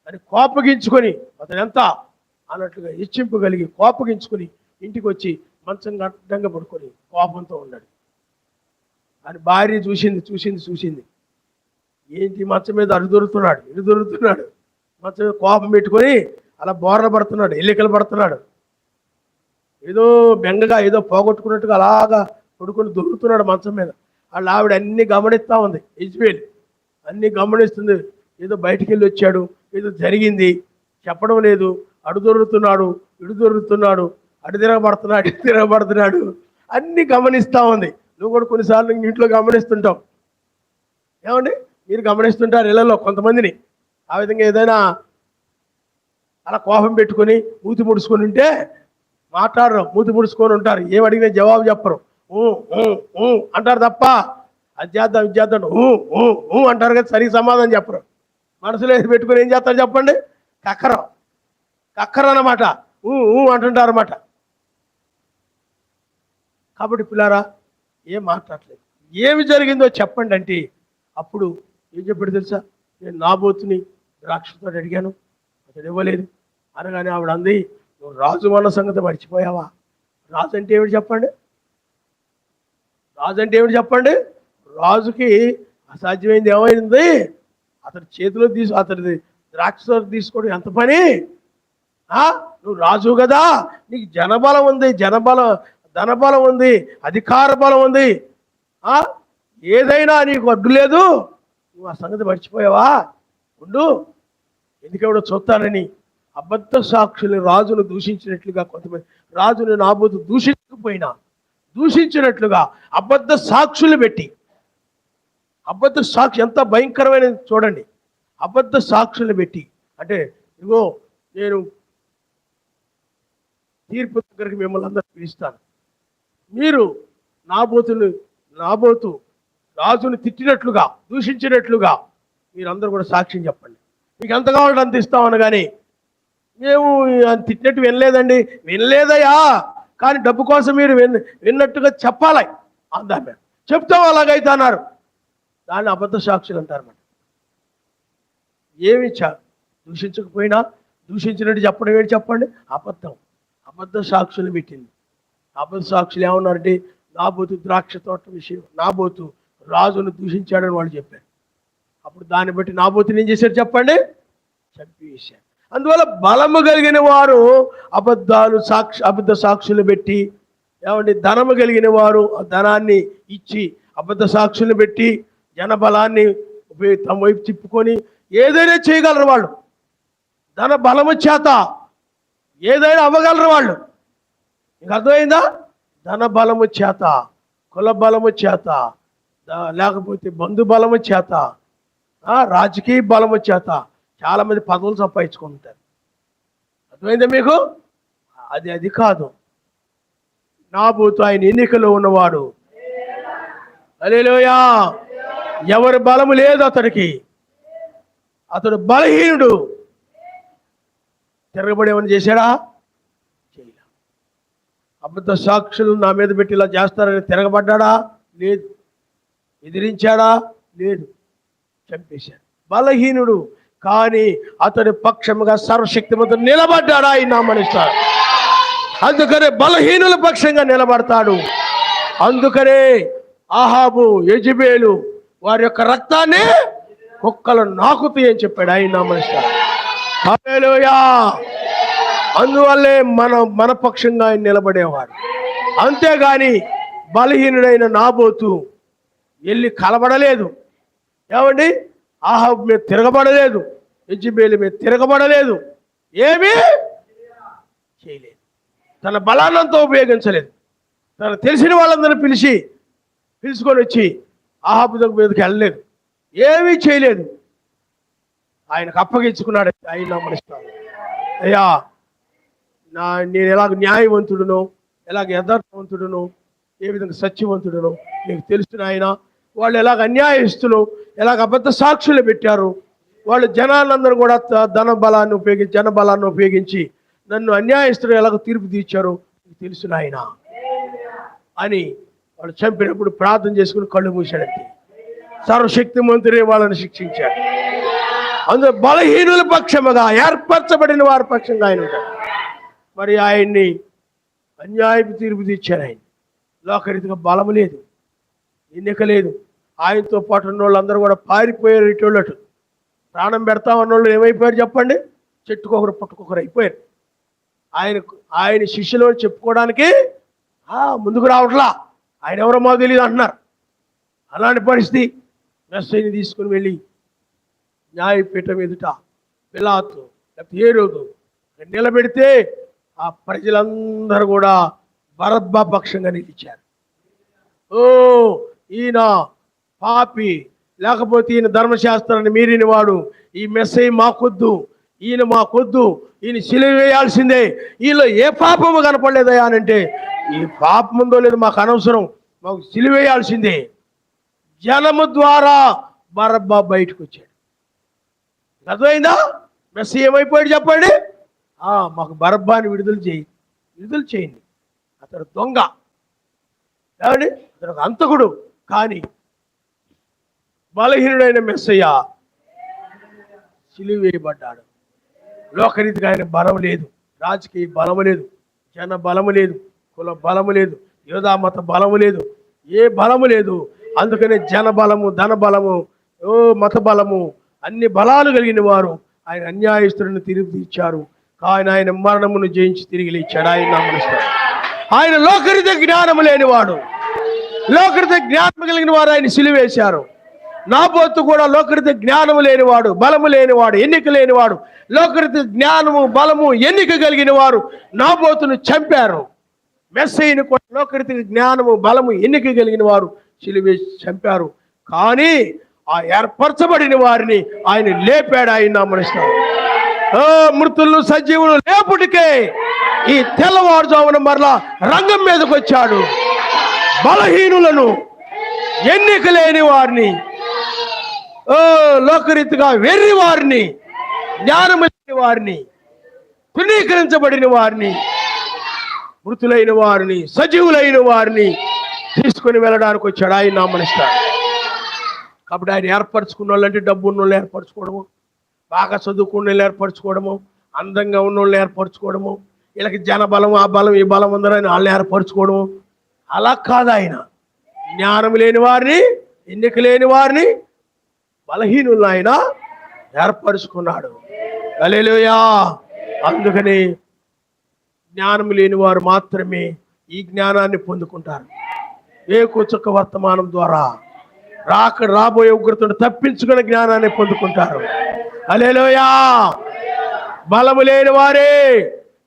అని కోపగించుకొని, అతను ఎంత అన్నట్లుగా హెచ్చింపు కలిగి కోపగించుకొని ఇంటికి వచ్చి మంచం గడ్డంగా పడుకొని కోపంతో ఉన్నాడు. అని భార్య చూసింది. ఏంటి మంచం మీద ఎరుదొరుతున్నాడు మంచం మీద కోపం పెట్టుకొని అలా బోర్ల పడుతున్నాడు, ఎల్లికలు పడుతున్నాడు. ఏదో బెంగగా ఏదో పోగొట్టుకున్నట్టుగా అలాగా పడుకొని దొరుకుతున్నాడు మంచం మీద. వాళ్ళ ఆవిడ అన్ని గమనిస్తూ ఉంది. యెజబెల్ అన్ని గమనిస్తుంది. ఏదో బయటికి వెళ్ళి వచ్చాడు, ఏదో జరిగింది చెప్పడం లేదు. అడు దొరుకుతున్నాడు, ఇడు దొరుకుతున్నాడు, అటు తిరగబడుతున్నాడు అన్ని గమనిస్తూ ఉంది. నువ్వు కూడా కొన్నిసార్లు ఇంట్లో గమనిస్తుంటావు. ఏమండి, మీరు గమనిస్తుంటారు ఇళ్లలో కొంతమందిని ఆ విధంగా ఏదైనా అలా కోపం పెట్టుకొని మూతి ముడుచుకొని ఉంటే మాట్లాడరు, మూతి ముడుచుకొని ఉంటారు. ఏం అడిగినా జవాబు చెప్పరు, అంటారు తప్ప అది చేద్దాం ఇది చేద్దాం అంటారు కదా, సరిగ్గా సమాధానం చెప్పరు. మనసులో పెట్టుకొని ఏం చేస్తారు చెప్పండి? కక్కర అన్నమాట, అంటుంటారు అన్నమాట. కాబట్టి పిల్లారా ఏం మాట్లాడలేదు. ఏమి జరిగిందో చెప్పండి అంటే అప్పుడు ఏం చెప్పాడు తెలుసా? నేను నాబోతుని ద్రాక్షతో అడిగాను, అతడు ఇవ్వలేదు అనగానే ఆవిడ అంది, నువ్వు రాజు అన్న సంగతి మర్చిపోయావా? రాజు అంటే ఏమిటి చెప్పండి? రాజుకి అసాధ్యమైంది ఏమైంది? అతడి చేతిలో అతడి ద్రాక్ష తీసుకోవడం ఎంత పని? నువ్వు రాజు కదా, నీకు జనబలం ఉంది, ధనబలం ఉంది, అధికార బలం ఉంది, ఏదైనా నీకు అడ్డు లేదు. నువ్వు ఆ సంగతి మర్చిపోయావా? ఉండు, ఎందుకెవడో చూస్తానని అబద్ధ సాక్షులు రాజును దూషించినట్లుగా కొంతమంది, రాజును నాబోతు దూషించినట్లుగా అబద్ధ సాక్షులు పెట్టి, అబద్ధ సాక్షి ఎంత భయంకరమైనది చూడండి. అబద్ధ సాక్షులు పెట్టి అంటే, ఇగో నేను తీర్పు దగ్గరికి మిమ్మల్ని అందరూ పిలుస్తాను, మీరు నాబోతు రాజును తిట్టినట్లుగా దూషించినట్లుగా మీరందరూ కూడా సాక్ష్యం చెప్పండి. మీకు ఎంత కావాలంటే అంత ఇస్తామని. కానీ మేము తిట్టినట్టు వినలేదయ్యా, కానీ డబ్బు కోసం మీరు విన్నట్టుగా చెప్పాలి అందామె. చెప్తాం అలాగైతే అన్నారు. దాన్ని అబద్ధ సాక్షులు అంటారన్నమాట. ఏమి దూషించకపోయినా దూషించినట్టు చెప్పడం ఏంటి చెప్పండి? అబద్ధ సాక్షులు పెట్టింది. అబద్ధ సాక్షులు ఏమన్నారంటే, నాబోతు ద్రాక్ష తోట విషయం, నాబోతు రాజును దూషించాడని వాళ్ళు చెప్పారు. అప్పుడు దాన్ని బట్టి నాబోతుని ఏం చేశారు చెప్పండి? చంపేశారు. అందువల్ల బలము కలిగిన వారు అబద్ధ సాక్షులు పెట్టి, ఏమంటే ధనము కలిగిన వారు ధనాన్ని ఇచ్చి అబద్ధ సాక్షులు పెట్టి జనబలాన్ని తమ వైపు తిప్పుకొని ఏదైనా చేయగలరు వాళ్ళు. ధన బలము చేత ఏదైనా అవ్వగలరు వాళ్ళు. నీకు అర్థమైందా? ధన బలము చేత, కుల బలము చేత, లేకపోతే బంధు బలము చేత, రాజకీయ బలము చేత చాలామంది పదవులు సంపాదించుకుంటారు. అర్థమైందా మీకు? అది కాదు. నాబోతు ఆయన ఎన్నికలో ఉన్నవాడు. హల్లెలూయా. ఎవరి బలము లేదు అతడికి, అతడు బలహీనుడు. తిరగబడి ఏమని చేశాడా? చేయలే. అబద్ధ సాక్షులు నా మీద పెట్టి ఇలా చేస్తారని తిరగబడ్డాడా? లేదు. ఎదిరించాడా? లేదు. చంపేశాడు. బలహీనుడు కానీ అతడి పక్షముగా సర్వశక్తిమంతుడు నిలబడ్డాడా? ఆయన నామనిస్తాడు. అందుకనే బలహీనుల పక్షంగా నిలబడతాడు. అందుకనే ఆహాబు, యెజబెలు వారి యొక్క రక్తాన్ని కుక్కలు నాకుతాయి అని చెప్పాడు. ఆయన నామనిస్తాడు. హల్లెలూయా. అందువల్లే మన పక్షంగా ఆయన నిలబడేవాడు. అంతేగాని బలహీనుడైన నాబోతు వెళ్ళి కలబడలేదు. ఏమండి? ఆహాబు మీద తిరగబడలేదు, యెజబెలు మీద తిరగబడలేదు, ఏమీ చేయలేదు. తన బలాన్నంతా ఉపయోగించలేదు. తను తెలిసిన వాళ్ళందరినీ పిలుచుకొని వచ్చి ఆహాబు మీదకి వెళ్ళలేదు, ఏమీ చేయలేదు. ఆయనకు అప్పగించుకున్నాడు. ఆయన నమ్మనిస్తాను. అయ్యా, నేను ఎలాగ న్యాయవంతుడునో, ఎలాగ యథార్థవంతుడునో, ఏ విధంగా సత్యవంతుడునో నీకు తెలుసు ఆయన. వాళ్ళు ఎలాగ అన్యాయస్తులు, ఎలాగ అబద్ధ సాక్షులు పెట్టారు. వాళ్ళు జనాలందరూ కూడా జనబలాన్ని ఉపయోగించి నన్ను అన్యాయస్తులు ఎలాగ తీర్పు తీర్చారో నీకు తెలుసు ఆయన అని వాళ్ళు చంపినప్పుడు ప్రార్థన చేసుకుని కళ్ళు మూసాడంతే. సర్వశక్తిమంతుడే వాళ్ళని శిక్షించాడు. అందులో బలహీనుల పక్షముగా ఏర్పరచబడిన వారి పక్షంగా ఆయన ఉంటాడు. మరి ఆయన్ని అన్యాయపు తీర్పు తీర్చారు. ఆయన లోకరీతిగా బలము లేదు, ఎన్నిక లేదు. ఆయనతో పాటు ఉన్న వాళ్ళందరూ కూడా పారిపోయారు. ఇటు ప్రాణం పెడతామన్న వాళ్ళు ఏమైపోయారు చెప్పండి? చెట్టుకొకరు పుట్టుకొకరు అయిపోయారు. ఆయన శిష్యులు చెప్పుకోవడానికి ముందుకు రావట్లా. ఆయన ఎవరో మాకు తెలియదు అంటున్నారు. అలాంటి పరిస్థితి. మెస్సీని తీసుకుని వెళ్ళి న్యాయపీఠం ఎదుట పిలాతు లేకపోతే హేరోదు నిలబెడితే ఆ ప్రజలందరూ కూడా బరబ్బా పక్షంగా నిలిచారు. ఈయన పాపి, లేకపోతే ఈయన ధర్మశాస్త్రాన్ని మీరిన వాడు, ఈ మెస్సయ్య మాకొద్దు, ఈయన మాకొద్దు, ఈయన సిలువ వేయాల్సిందే, ఈయనలో ఏ పాపము కనపడలేదయా అని అంటే, ఈ పాపం ఉందో లేదు మాకు అనవసరం, మాకు సిలువ వేయాల్సిందే. జనము ద్వారా బరబ్బా బయటకు వచ్చాడు. అర్థమైందా? మెస్సయ్య ఏమైపోయాడు చెప్పండి? మాకు బరబ్బాని విడుదల చేయండి. అతడు దొంగ, ఏమండి, అతడు ఒక అంతకుడు. కానీ బలహీనుడైన మెస్సయ్య సిలువ వేయబడ్డాడు. లోకరీతిగా ఆయన బలం లేదు, రాజకీయ బలము లేదు, జన బలము లేదు, కుల బలము లేదు, యోధా మత బలము లేదు, ఏ బలము లేదు. అందుకనే జన బలము, ధన బలము, మత బలము, అన్ని బలాలు కలిగిన వారు ఆయన అన్యాయస్తులను తిరిగి తీర్చారు. కానీ ఆయన మరణమును జయించి తిరిగి లేచాడు. ఆయన నమస్కారం. ఆయన లోకరీత జ్ఞానము లేనివాడు, లోకరీత జ్ఞానం కలిగిన వారు ఆయన సిలువేశారు. నాబోతు కూడా లోకరీత జ్ఞానము లేనివాడు, బలము లేనివాడు, ఎన్నిక లేనివాడు. లోకరీత జ్ఞానము, బలము, ఎన్నిక కలిగిన వారు నాబోతును చంపారు. మెస్సయ్యను కూడా లోకరీత జ్ఞానము, బలము, ఎన్నిక కలిగిన వారు సిలువేసి చంపారు. కానీ ఆ ఏర్పరచబడిన వారిని ఆయన లేపాడు. ఆయన నమస్కారం. మృతులను సజీవులు లేపుటికే ఈ తెల్లవారుజామున మరలా రంగం మీదకి వచ్చాడు. బలహీనులను, ఎన్నిక లేని వారిని, లోకరీతిగా వెర్రి వారిని, జ్ఞానము లేని వారిని, తృణీకరించబడిన వారిని, మృతులైన వారిని, సజీవులైన వారిని తీసుకొని వెళ్ళడానికి వచ్చాడు. ఆయన నమస్కారం. కాబట్టి ఆయన ఏర్పరచుకున్న వాళ్ళంటే డబ్బు ఉన్న వాళ్ళు ఏర్పరచుకోవడము, బాగా చదువుకున్న వాళ్ళు ఏర్పరచుకోవడము, అందంగా ఉన్న వాళ్ళు ఏర్పరచుకోవడము, వీళ్ళకి జనబలం, ఆ బలం, ఈ బలం ఉందని వాళ్ళని ఏర్పరచుకోవడము, అలా కాదు. ఆయన జ్ఞానం లేని వారిని, ఎన్నిక లేని వారిని, బలహీనులను ఆయన ఏర్పరచుకున్నాడు. హల్లెలూయా. అందుకని జ్ఞానం లేని వారు మాత్రమే ఈ జ్ఞానాన్ని పొందుకుంటారు. ఏ కుచక వర్తమానం ద్వారా రాబోయే ఉగ్రతను తప్పించుకునే జ్ఞానాన్ని పొందుకుంటారు. హల్లెలూయా. బలము లేని వారే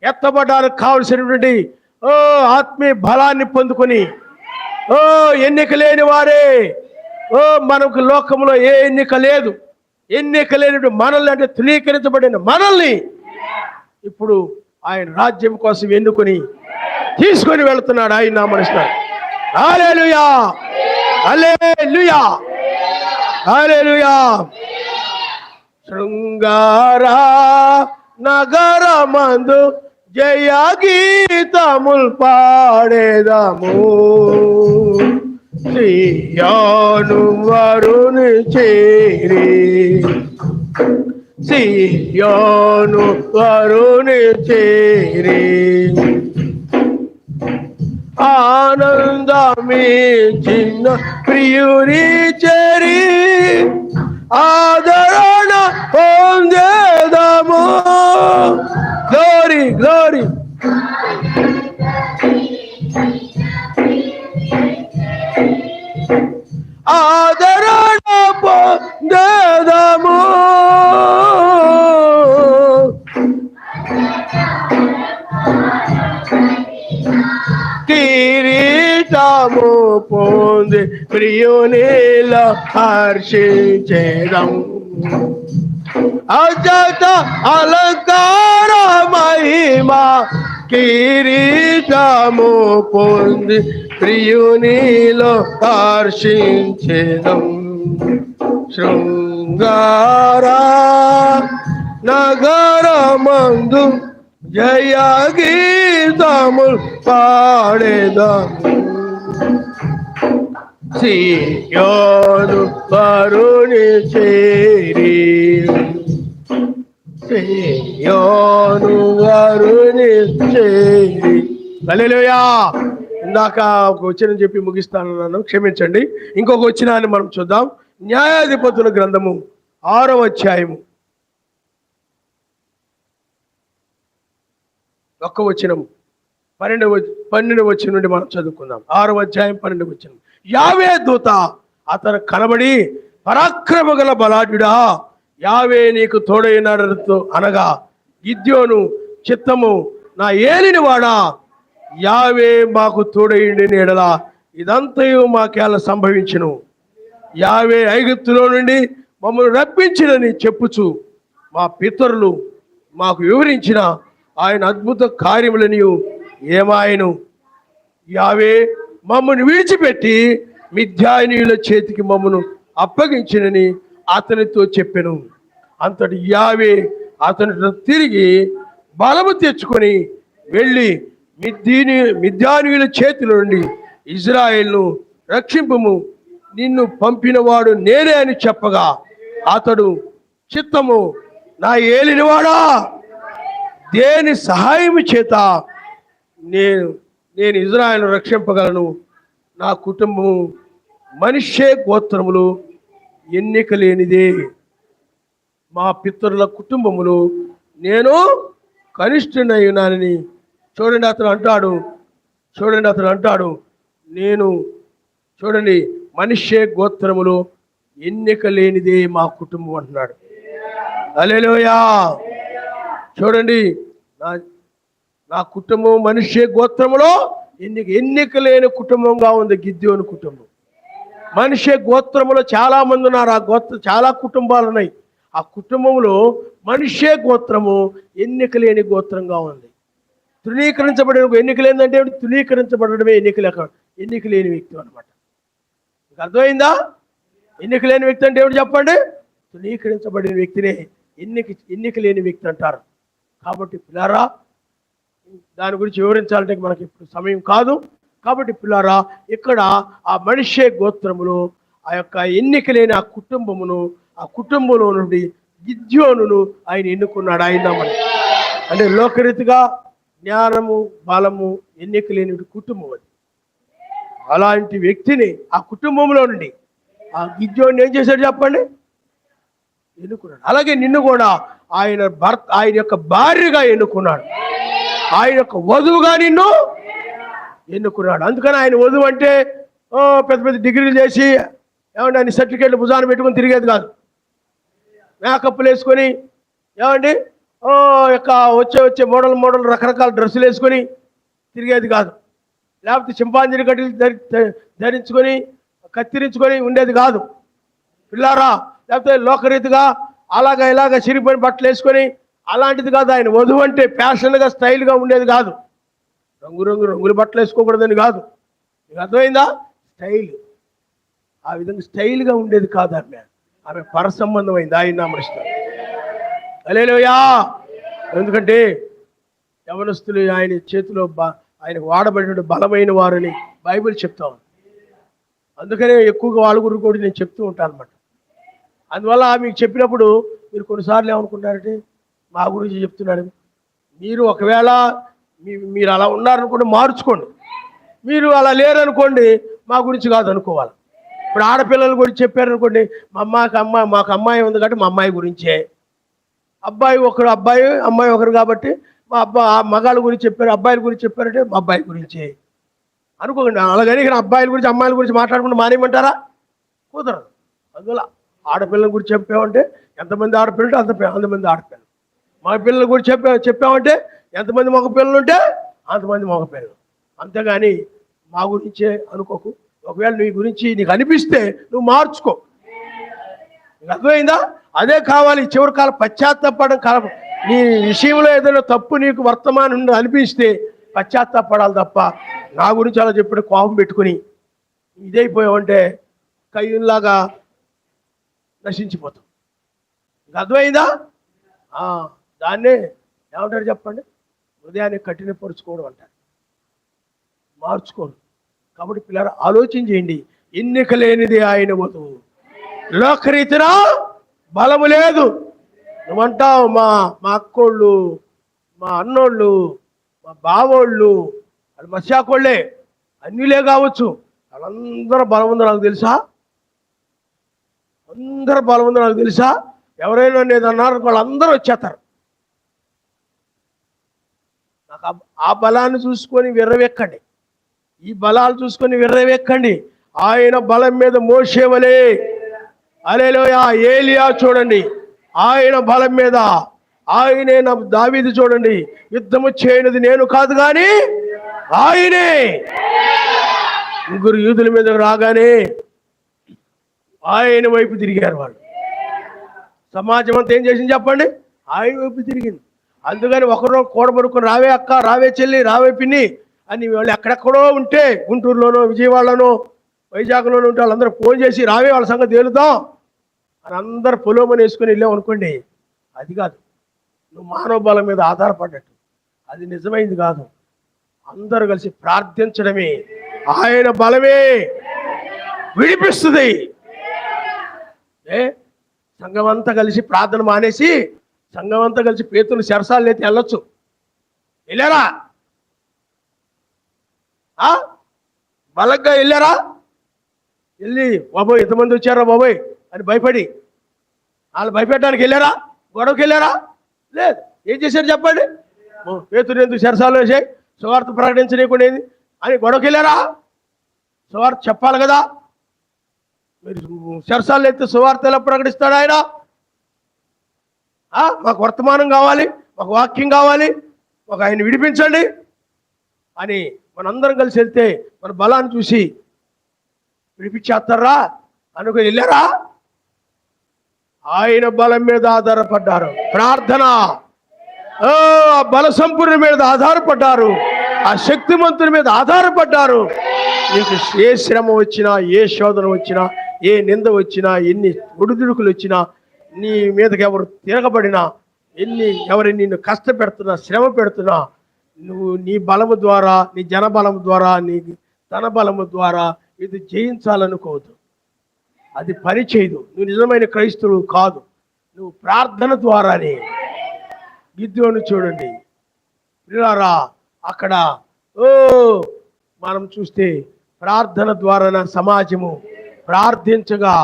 ఎత్తబడ్డానికి కావలసినటువంటి ఆత్మీయ బలాన్ని పొందుకొని, ఎన్నిక లేని వారే, మనకు లోకంలో ఏ ఎన్నిక లేదు, ఎన్నిక లేని మనల్ని, అంటే తృణీకరించబడిన మనల్ని ఇప్పుడు ఆయన రాజ్యం కోసం ఎన్నుకొని తీసుకొని వెళుతున్నాడు. ఆయన నమస్కారం. హల్లెలూయా, హల్లెలూయా, హల్లెలూయా. శృంగార నగరమందు జయ గీతముల్ పాడేదము, సియోను వరుని చేరి, సియోను వరుని చేరి ఆనందమే చిన్న ప్రియుని చేరి ఆదరణ పొందేదము. Glory, glory. ఆదరణ పొందేదము. కిరీటము పొంది ప్రియునిలో హర్షించేదం. అజత అలంకార మహిమా కిరీటము పొంది ప్రియునిలో హర్షించేదం. శృంగార నగరమందు జయ గీతములు పాడేదము, సియోను వరుని చేరి, సియోను వరుని చేరి హల్లెలూయా. ఇందాక ఒక వచనం చెప్పి ముగిస్తానన్నాను, క్షమించండి. ఇంకొక వచనాన్ని మనం చూద్దాం. న్యాయాధిపతుల గ్రంథము 6వ అధ్యాయము 1వ వచనము 12వ వచనం నుండి మనం చదువుకుందాం. 6వ అధ్యాయం 12వ వచనం. యావే దూత అతను కనబడి, పరాక్రమ గల బలాఢ్యుడా, యావే నీకు తోడైనాడతో అనగా, గిద్యోను చిత్తము నా ఏలినవాడా, యావే మాకు తోడైండి ఎడల ఇదంతయు మాకేలా సంభవించును. యావే ఐగుప్తులో నుండి మమ్మల్ని రప్పించినని చెప్పుచు మా పితరులు మాకు వివరించిన ఆయన అద్భుత కార్యములని ఏమాయను. యావే మమ్మల్ని విడిచిపెట్టి మిథ్యానీయుల చేతికి మమ్మను అప్పగించినని అతనితో చెప్పెను. అంతటి యావే అతనితో తిరిగి బలము తెచ్చుకొని వెళ్ళి మిద్యానీయుల చేతిలో నుండి ఇజ్రాయేలును రక్షింపుము, నిన్ను పంపినవాడు నేనే అని చెప్పగా, అతడు చిత్తము నా ఏలినవాడా, దేని సహాయము చేత నేను ఇజ్రాయేలును రక్షింపగలను? నా కుటుంబము మనిషే గోత్రములు ఎన్నిక లేనిదే, మా పితరుల కుటుంబములు నేను కనిష్ఠునయ్యున్నానని. చూడండి అతను అంటాడు నేను చూడండి మనిషే గోత్రములు ఎన్నిక లేనిదే మా కుటుంబం అంటున్నాడు. హల్లెలూయా. చూడండి, నా కుటుంబం మనిషే గోత్రములో ఎన్నిక లేని కుటుంబంగా ఉంది గిద్యోను కుటుంబం. మనిషే గోత్రములో చాలా మంది ఉన్నారు. ఆ చాలా కుటుంబాలు ఉన్నాయి. ఆ కుటుంబంలో మనిషే గోత్రము ఎన్నిక లేని గోత్రంగా ఉంది. తృణీకరించబడిన ఎన్నిక లేదంటే తృణీకరించబడమే ఎన్నిక లేని వ్యక్తి అనమాట. మీకు అర్థమైందా? ఎన్నిక లేని వ్యక్తి అంటే ఏమిటి చెప్పండి? తృణీకరించబడిన వ్యక్తినే ఎన్నిక లేని వ్యక్తి అంటారు. కాబట్టి పిల్లారా, దాని గురించి వివరించాలంటే మనకి ఇప్పుడు సమయం కాదు. కాబట్టి పిల్లారా, ఇక్కడ ఆ మనిషే గోత్రములు ఆ యొక్క ఎన్నిక లేని ఆ కుటుంబంలో నుండి గిద్యోనును ఆయన ఎన్నుకున్నాడు. ఆయన అంటే లోకరీతిగా జ్ఞానము బలము ఎన్నిక లేని కుటుంబం అది. అలాంటి వ్యక్తిని ఆ కుటుంబంలో నుండి ఆ గిద్యోను ఏం చేశాడు చెప్పండి? ఎన్నుకున్నాడు. అలాగే నిన్ను కూడా ఆయన యొక్క భార్యగా ఎన్నుకున్నాడు. ఆయన యొక్క వధువుగా నిన్ను ఎన్నుకున్నాడు. అందుకని ఆయన వధువు అంటే పెద్ద పెద్ద డిగ్రీలు చేసి ఏమండి ఆయన సర్టిఫికేట్లు భుజాన్ని పెట్టుకొని తిరిగేది కాదు. మేకప్లు వేసుకొని ఏమండి యొక్క వచ్చే మోడల్ రకరకాల డ్రెస్సులు వేసుకొని తిరిగేది కాదు. లేకపోతే చింపాంజీ గడ్డలు ధరించుకొని కత్తిరించుకొని ఉండేది కాదు పిల్లారా. లేకపోతే లోకరీతిగా ఇలాగ చిరిగిపోయిన బట్టలు వేసుకొని అలాంటిది కాదు. ఆయన వధువు అంటే ఫ్యాషన్గా స్టైల్గా ఉండేది కాదు. రంగులు బట్టలు వేసుకోకూడదని కాదు. మీకు అర్థమైందా? స్టైల్ ఆ విధంగా స్టైల్గా ఉండేది కాదు. ఆమె పర సంబంధమైంది. ఆయన నామరిస్తారు. హల్లెలూయా. ఎందుకంటే యవనస్తులు ఆయన చేతిలో ఆయనకు వాడబడిన బలమైన వారని బైబిల్ చెప్తా ఉంది. అందుకనే ఎక్కువగా వాళ్ళ గురించి కూడా నేను చెప్తూ ఉంటాను అనమాట. అందువల్ల మీకు చెప్పినప్పుడు మీరు కొన్నిసార్లు ఏమనుకుంటారంటే మా గురించి చెప్తున్నాడు. మీరు ఒకవేళ మీరు అలా ఉన్నారనుకోండి, మార్చుకోండి. మీరు అలా లేరనుకోండి, మా గురించి కాదు అనుకోవాలి. ఇప్పుడు ఆడపిల్లల గురించి చెప్పారనుకోండి, మాకు అమ్మాయి ఉంది కాబట్టి మా అమ్మాయి గురించే. అమ్మాయి ఒకరు కాబట్టి మగాళ్ళ గురించి చెప్పారు, అబ్బాయిల గురించి చెప్పారంటే మా అబ్బాయి గురించే అనుకోకండి. అలాగని అబ్బాయిల గురించి అమ్మాయిల గురించి మాట్లాడకుండా మానేయమంటారా? కుదరదు. అందువల్ల ఆడపిల్లల గురించి చెప్పామంటే ఎంతమంది ఆడపిల్లలు అంతమంది ఆడపిల్లలు. మగ పిల్లల గురించి చెప్పామంటే ఎంతమంది మగ పిల్లలు ఉంటే అంతమంది మగ పిల్లలు. అంతేగాని మా గురించే అనుకోకు. ఒకవేళ నీ గురించి నీకు అనిపిస్తే నువ్వు మార్చుకో. నీకు అర్థమైందా? అదే కావాలి. చివరి కాలం పశ్చాత్తాపడడం కాలం. నీ విషయంలో ఏదైనా తప్పు నీకు వర్తమానం అనిపిస్తే పశ్చాత్తాపడాలి తప్ప నా గురించి అలా చెప్పిన కోపం పెట్టుకుని ఇదైపోయావంటే కయ్యంలాగా నశించిపోతాం. నీకు అర్థమైందా? దాన్నే ఏమంటారు చెప్పండి? హృదయాన్ని కఠినపరుచుకోవడం అంటారు. మార్చుకోడు. కాబట్టి పిల్లలు ఆలోచన చేయండి. ఎన్నిక లేనిది ఆయన వధువు. లోకరీతిన బలము లేదు. నువ్వంటావు మా అక్కోళ్ళు, మా అన్నోళ్ళు, మా బావోళ్ళు, వాళ్ళు మత్స్యాకోళ్ళే, అన్యులే కావచ్చు, వాళ్ళందరూ బలవంతులు నాకు తెలుసా, అందరూ బలవంతులు నాకు తెలుసా. ఎవరైనా నేదన్నారు వాళ్ళందరూ వచ్చేస్తారు. నాకు ఆ బలాన్ని చూసుకొని విర్రవెక్కండి, ఈ బలాలు చూసుకొని విర్రవెక్కండి. ఆయన బలం మీద మోషే వలే, హల్లెలూయా, ఏలియా చూడండి, ఆయన బలం మీద ఆయనే. నా దావీదు చూడండి, యుద్ధము చేయనిది నేను కాదు కానీ ఆయనే. ముగ్గురు యూదుల మీద రాగానే ఆయన వైపు తిరిగారు వాళ్ళు. సమాజం అంతా ఏం చేసింది చెప్పండి? ఆయన వైపు తిరిగింది. అందుకని ఒకరు కూడబడుకుని రావే అక్క, రావే చెల్లి, రావే పిన్ని అని వాళ్ళు ఎక్కడెక్కడో ఉంటే, గుంటూరులోనో విజయవాడలోనో వైజాగ్లోనూ ఉంటే వాళ్ళందరూ ఫోన్ చేసి రావే వాళ్ళ సంగతి తేలుదాం అని అందరు పొలోమని వేసుకొని వెళ్ళాం అనుకోండి, అది కాదు. నువ్వు మానవ బలం మీద ఆధారపడ్డట్టు అది నిజమైంది కాదు. అందరూ కలిసి ప్రార్థించడమే ఆయన బలమే విడిపిస్తుంది. సంఘం అంతా కలిసి ప్రార్థన మానేసి సంఘం అంతా కలిసి పేతులు చెరసాలు అయితే వెళ్ళొచ్చు, వెళ్ళారా? బలంగా వెళ్ళారా? వెళ్ళి బాబోయ్ ఎంతమంది వచ్చారా బాబోయ్ అని భయపడి వాళ్ళు భయపెట్టడానికి వెళ్ళారా? గొడవకి వెళ్ళారా? లేదు. ఏం చేశారు చెప్పండి? పేతురు ఎందుకు చెరసాలు వేసాయి, సువార్త ప్రకటించలేకుండా అని గొడవకి వెళ్ళారా? సువార్త చెప్పాలి కదా. మీరు చెరసాలు ఎత్తే సువార్త ఎలా ప్రకటిస్తాడు ఆయన? మాకు వర్తమానం కావాలి, మాకు వాక్యం కావాలి, మాకు ఆయన విడిపించండి అని మనందరం కలిసి వెళ్తే మన బలాన్ని చూసి విడిపించేస్తారా అనుకుని వెళ్ళారా? ఆయన బలం మీద ఆధారపడ్డారు. ప్రార్థన, బల సంపూర్ణ మీద ఆధారపడ్డారు, ఆ శక్తిమంతుని మీద ఆధారపడ్డారు. నీకు ఏ శ్రమ వచ్చినా, ఏ శోధన వచ్చినా, ఏ నింద వచ్చినా, ఎన్ని ఒడిదుడుకులు వచ్చినా, నీ మీదకి ఎవరు తిరగబడినా, ఎవరు నిన్ను కష్టపెడుతున్నా, శ్రమ పెడుతున్నా, నువ్వు నీ బలము ద్వారా, నీ జనబలము ద్వారా, నీ ధన బలము ద్వారా ఇది జయించాలనుకోవద్దు. అది పని చేయదు. నువ్వు నిజమైన క్రైస్తవుడు కాదు. నువ్వు ప్రార్థన ద్వారానే. గిద్యోను చూడండి ప్రియులారా, అక్కడ మనం చూస్తే ప్రార్థన ద్వారా సమాజము ప్రార్థించగా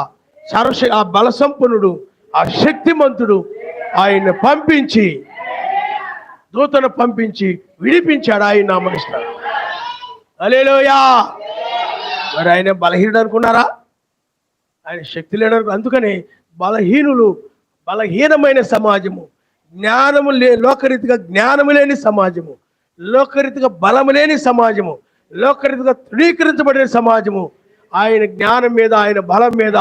ఆ బలసంపన్నుడు, ఆ శక్తిమంతుడు ఆయన పంపించి, దూతను పంపించి విడిపించాడు. ఆయన నామనిస్తాడు. హల్లెలూయా. మరి ఆయన బలహీనుడు అనుకున్నారా? ఆయన శక్తి లేడు. అందుకని బలహీనమైన సమాజము, జ్ఞానము లోకరీతిగా జ్ఞానము లేని సమాజము, లోకరీతిగా బలము లేని సమాజము, లోకరీతిగా తృణీకరించబడిన సమాజము, ఆయన జ్ఞానం మీద, ఆయన బలం మీద,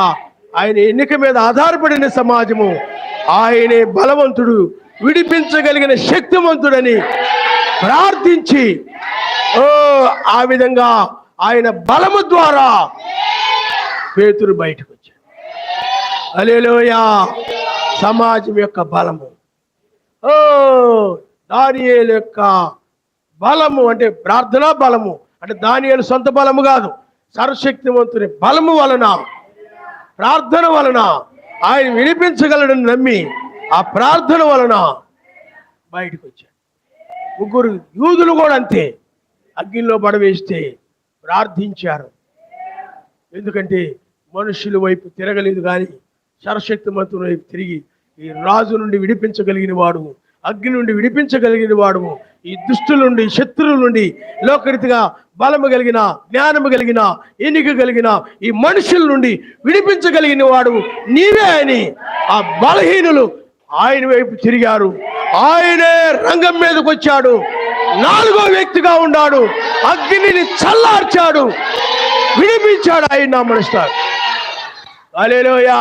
ఆయన ఎన్నిక మీద ఆధారపడిన సమాజము. ఆయనే బలవంతుడు, విడిపించగలిగిన శక్తివంతుడని ప్రార్థించి ఆ విధంగా ఆయన బలము ద్వారా పేతురు బయటకు వచ్చాడు. హల్లెలూయా. సమాజం యొక్క బలము, దానియేలు యొక్క బలము అంటే ప్రార్థనా బలము, అంటే దానియేలు సొంత బలము కాదు, సర్వశక్తివంతుని బలము వలన, ప్రార్థన వలన ఆయన వినిపించగలడని నమ్మి ఆ ప్రార్థన వలన బయటకు వచ్చాడు. ముగ్గురు యూదులు కూడా అంతే, అగ్నిలో పడవేస్తే ప్రార్థించారు. ఎందుకంటే మనుషుల వైపు తిరగలేదు కానీ సర్వశక్తిమంతుని వైపు తిరిగి, ఈ రాజు నుండి విడిపించగలిగిన వాడు, అగ్ని నుండి విడిపించగలిగిన వాడు, ఈ దుష్టుల నుండి, శత్రువుల నుండి, లోకరీతిగా బలము కలిగిన, జ్ఞానము కలిగిన, ఎన్నిక కలిగిన ఈ మనుషుల నుండి విడిపించగలిగిన వాడు నీవే అని ఆ బలహీనులు ఆయన వైపు తిరిగారు. ఆయనే రంగం మీదకి వచ్చాడు, నాలుగో వ్యక్తిగా ఉన్నాడు, అగ్నిని చల్లార్చాడు, విడిపించాడు. ఆయన నామనిస్తాడు. హల్లెలూయా.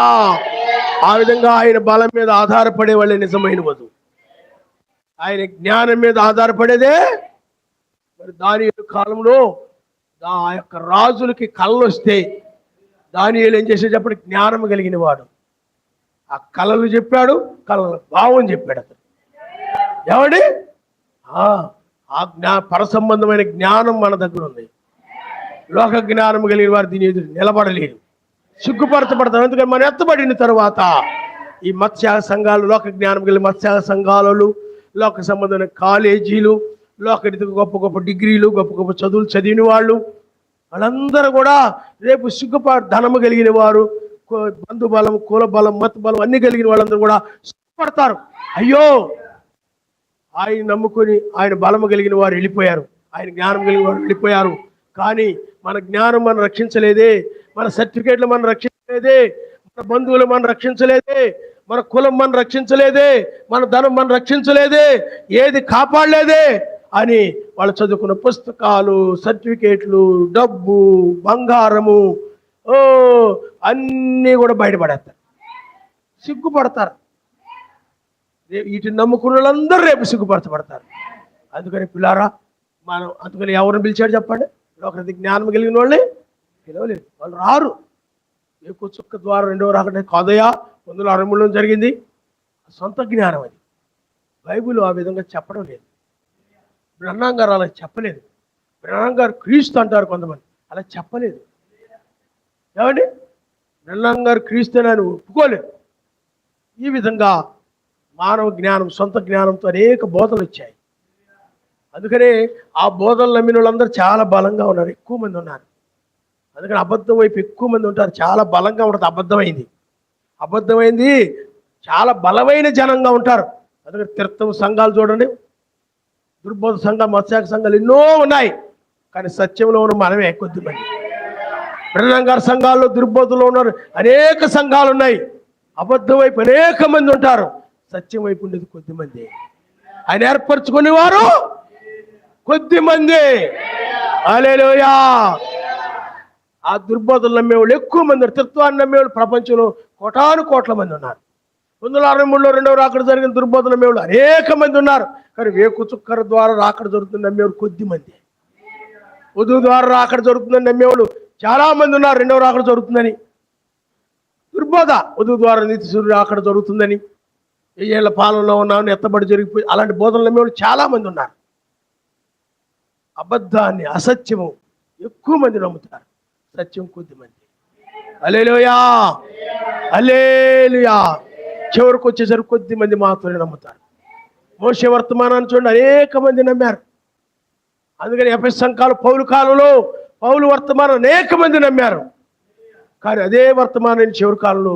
ఆ విధంగా ఆయన బలం మీద ఆధారపడే వాళ్ళే నిజమైన వధువు. ఆయన జ్ఞానం మీద ఆధారపడేదే. మరి దానియేలు కాలంలో ఆ యొక్క రాజులకి కళ్ళు వస్తే దానియేలు ఏం చేసే చెప్పండి? జ్ఞానం కలిగిన వాడు. ఆ కళలు చెప్పాడు, కళల భావం చెప్పాడు. అతను ఏమండి? ఆ పరసంబంధమైన జ్ఞానం మన దగ్గర ఉంది. లోక జ్ఞానం కలిగిన వారు దీని ఎదురు నిలబడలేరు, సిగ్గుపరచబడతారు. ఎందుకంటే మనం ఎత్తబడిన తరువాత ఈ మత్స్య సంఘాలు, లోక జ్ఞానం కలిగిన మత్స్య సంఘాలు, లోక సంబంధమైన కాలేజీలు, లోకరీతిగా గొప్ప గొప్ప డిగ్రీలు, గొప్ప గొప్ప చదువులు చదివిన వాళ్ళు, వాళ్ళందరూ కూడా రేపు సిగ్గుపాటు ధనము కలిగిన వారు, బంధు బలం, కుల బలం, మత బలం అన్ని కలిగిన వాళ్ళందరూ కూడా సిగ్గుపడతారు. అయ్యో, ఆయన నమ్ముకొని ఆయన బలము కలిగిన వారు వెళ్ళిపోయారు, ఆయన జ్ఞానం కలిగిన వారు వెళ్ళిపోయారు. కానీ మన జ్ఞానం మనం రక్షించలేదే, మన సర్టిఫికేట్లు మనం రక్షించలేదే, మన బంధువులు మనం రక్షించలేదే, మన కులం మనం రక్షించలేదే, మన ధనం మనం రక్షించలేదే, ఏది కాపాడలేదే అని వాళ్ళు చదువుకున్న పుస్తకాలు, సర్టిఫికేట్లు, డబ్బు, బంగారము అన్నీ కూడా బయటపడేస్తారు, సిగ్గుపడతారు. వీటిని నమ్ముకున్న వాళ్ళందరూ రేపు సిగ్గుపరచబడతారు. అందుకని పిల్లారా, అందుకని ఎవరిని పిలిచాడు చెప్పండి? ఒకరికి జ్ఞానం కలిగిన వాళ్ళే పిలవలేదు, వాళ్ళు రారు. ఎక్కువ చుక్క ద్వారా రెండవ రాకడే కాదయా 1963లో జరిగింది. సొంత జ్ఞానం అది. బైబిల్ ఆ విధంగా చెప్పడం లేదు. బ్రహ్నాం గారు అలా చెప్పలేదు. బ్రహ్నాం గారు క్రీస్తు అంటారు కొంతమంది, అలా చెప్పలేదు. ఏమండి, బ్రహ్నాం గారు క్రీస్తు అని ఒప్పుకోలేదు. ఈ విధంగా మానవ జ్ఞానం, సొంత జ్ఞానంతో అనేక బోధలు వచ్చాయి. అందుకనే ఆ బోధలు నమ్మిన వాళ్ళందరూ చాలా బలంగా ఉన్నారు, ఎక్కువ మంది ఉన్నారు. అందుకని అబద్ధం వైపు ఎక్కువ మంది ఉంటారు, చాలా బలంగా ఉంటుంది. అబద్ధమైంది చాలా బలమైన జనంగా ఉంటారు. అందుకని తీర్థం సంఘాలు చూడండి, దుర్బోధ సంఘాలు, మత్స్యాక సంఘాలు ఎన్నో ఉన్నాయి, కానీ సత్యంలో ఉన్న మనమే కొద్దిమంది. బ్రహ్నాం గారి సంఘాల్లో దుర్బోధలో ఉన్నారు అనేక సంఘాలు ఉన్నాయి. అబద్ధం వైపు అనేక మంది ఉంటారు, సత్యం వైపు ఉండేది కొద్దిమంది. ఆయన ఏర్పరచుకునే వారు కొద్దిమంది. హల్లెలూయా. ఆ దుర్బోధలు నమ్మేవాళ్ళు ఎక్కువ మంది ఉన్నారు. తత్వాన్ని నమ్మేవాళ్ళు ప్రపంచంలో కోట్ల మంది ఉన్నారు. 1963లో రెండవ రాకడ జరిగిన దుర్బోధన నమ్మేవాళ్ళు అనేక మంది ఉన్నారు. కానీ వేకు చుక్కర ద్వారా రాకడ జరుగుతుంది నమ్మేవాళ్ళు కొద్ది మంది. వధువు ద్వారా రాకడ జరుగుతుందని నమ్మేవాళ్ళు చాలా మంది ఉన్నారు. రెండవ రాకడ జరుగుతుందని దుర్బోధ, వధువు ద్వారా నీతి సూర్యుడు రాకడ జరుగుతుందని, 1000 ఏళ్ల పాలనలో ఉన్నామని ఎత్తబడి జరిగిపోయి అలాంటి బోధనలు నమ్మేవాళ్ళు చాలా మంది ఉన్నారు. అబద్ధాన్ని, అసత్యము ఎక్కువ మంది నమ్ముతారు, సత్యం కొద్ది మంది. హల్లెలూయా, హల్లెలూయా. చివరికి వచ్చేసరికి కొద్ది మంది మాత్రమే నమ్ముతారు. మోషే వర్తమానాన్ని చూడండి, అనేక మంది నమ్మారు. అందుకని ఎఫెసు సంఘాలు పౌలు కాలంలో పౌలు వర్తమానం అనేక మంది నమ్మారు. కానీ అదే వర్తమానం చివరి కాలంలో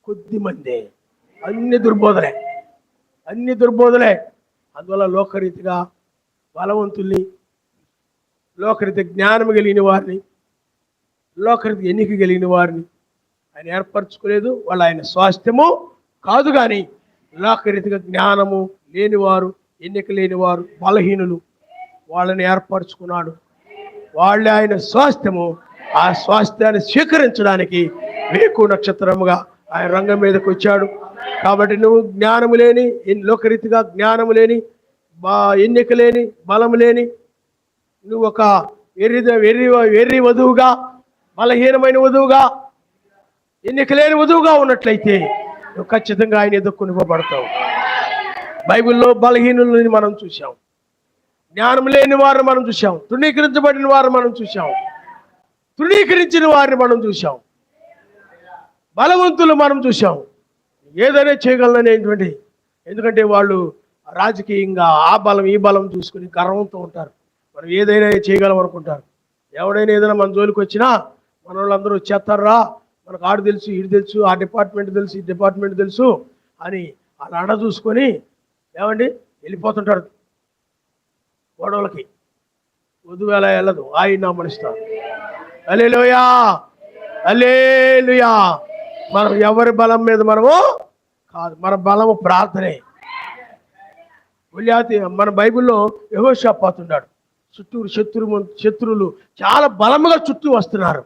కొద్ది మందే. అన్ని దుర్బోధలే. అందువల్ల లోకరీతిగా బలవంతుల్ని, లోకరీతి జ్ఞానం కలిగిన వారిని, లోకరీతి ఎన్నిక కలిగిన వారిని ఆయన ఏర్పరచుకోలేదు. వాళ్ళు ఆయన స్వాస్థ్యము కాదు. కానీ లోకరీతిగా జ్ఞానము లేనివారు, ఎన్నిక లేనివారు, బలహీనులు, వాళ్ళని ఏర్పరచుకున్నాడు. వాళ్ళే ఆయన స్వాస్థ్యము. ఆ స్వాస్థ్యాన్ని స్వీకరించడానికి వేకు నక్షత్రముగా ఆయన రంగం మీదకి వచ్చాడు. కాబట్టి నువ్వు జ్ఞానము లేని, లోకరీతిగా జ్ఞానము లేని, ఎన్నిక లేని, బలము లేని, నువ్వు ఒక వెర్రి వధువుగా, బలహీనమైన వధువుగా, ఎన్నిక లేని వధువుగా ఉన్నట్లయితే నువ్వు ఖచ్చితంగా ఆయన ఎదుర్కొనివ్వబడతావు. బైబిల్లో బలహీనులని మనం చూసాం, జ్ఞానం లేని వారిని మనం చూసాం, తృణీకరించబడిన వారిని మనం చూసాం, తృణీకరించిన వారిని మనం చూసాం, బలవంతులు మనం చూసాం. ఏదైనా చేయగలననేటువంటి, ఎందుకంటే వాళ్ళు రాజకీయంగా ఆ బలం ఈ బలం చూసుకుని గర్వంతో ఉంటారు. మనం ఏదైనా చేయగలం అనుకుంటారు. ఎవడైనా ఏదైనా మన జోలికి వచ్చినా మన వాళ్ళందరూ వచ్చేస్తారా, మనకు ఆడు తెలుసు, ఈడు తెలుసు, ఆ డిపార్ట్మెంట్ తెలుసు, ఈ డిపార్ట్మెంట్ తెలుసు అని అలా అడ చూసుకొని ఏమండి వెళ్ళిపోతుంటారు గొడవలకి. వధువు ఎలా వెళ్ళదు, ఆయన మనిస్తారు. హల్లెలూయా, హల్లెలూయా. మనం ఎవరి బలం మీద మనము కాదు, మన బలము ప్రార్థనే. మన బైబిల్లో యెహోషాపాతు ఉన్నాడు. శత్రువులు చాలా బలముగా చుట్టూ వస్తున్నారు.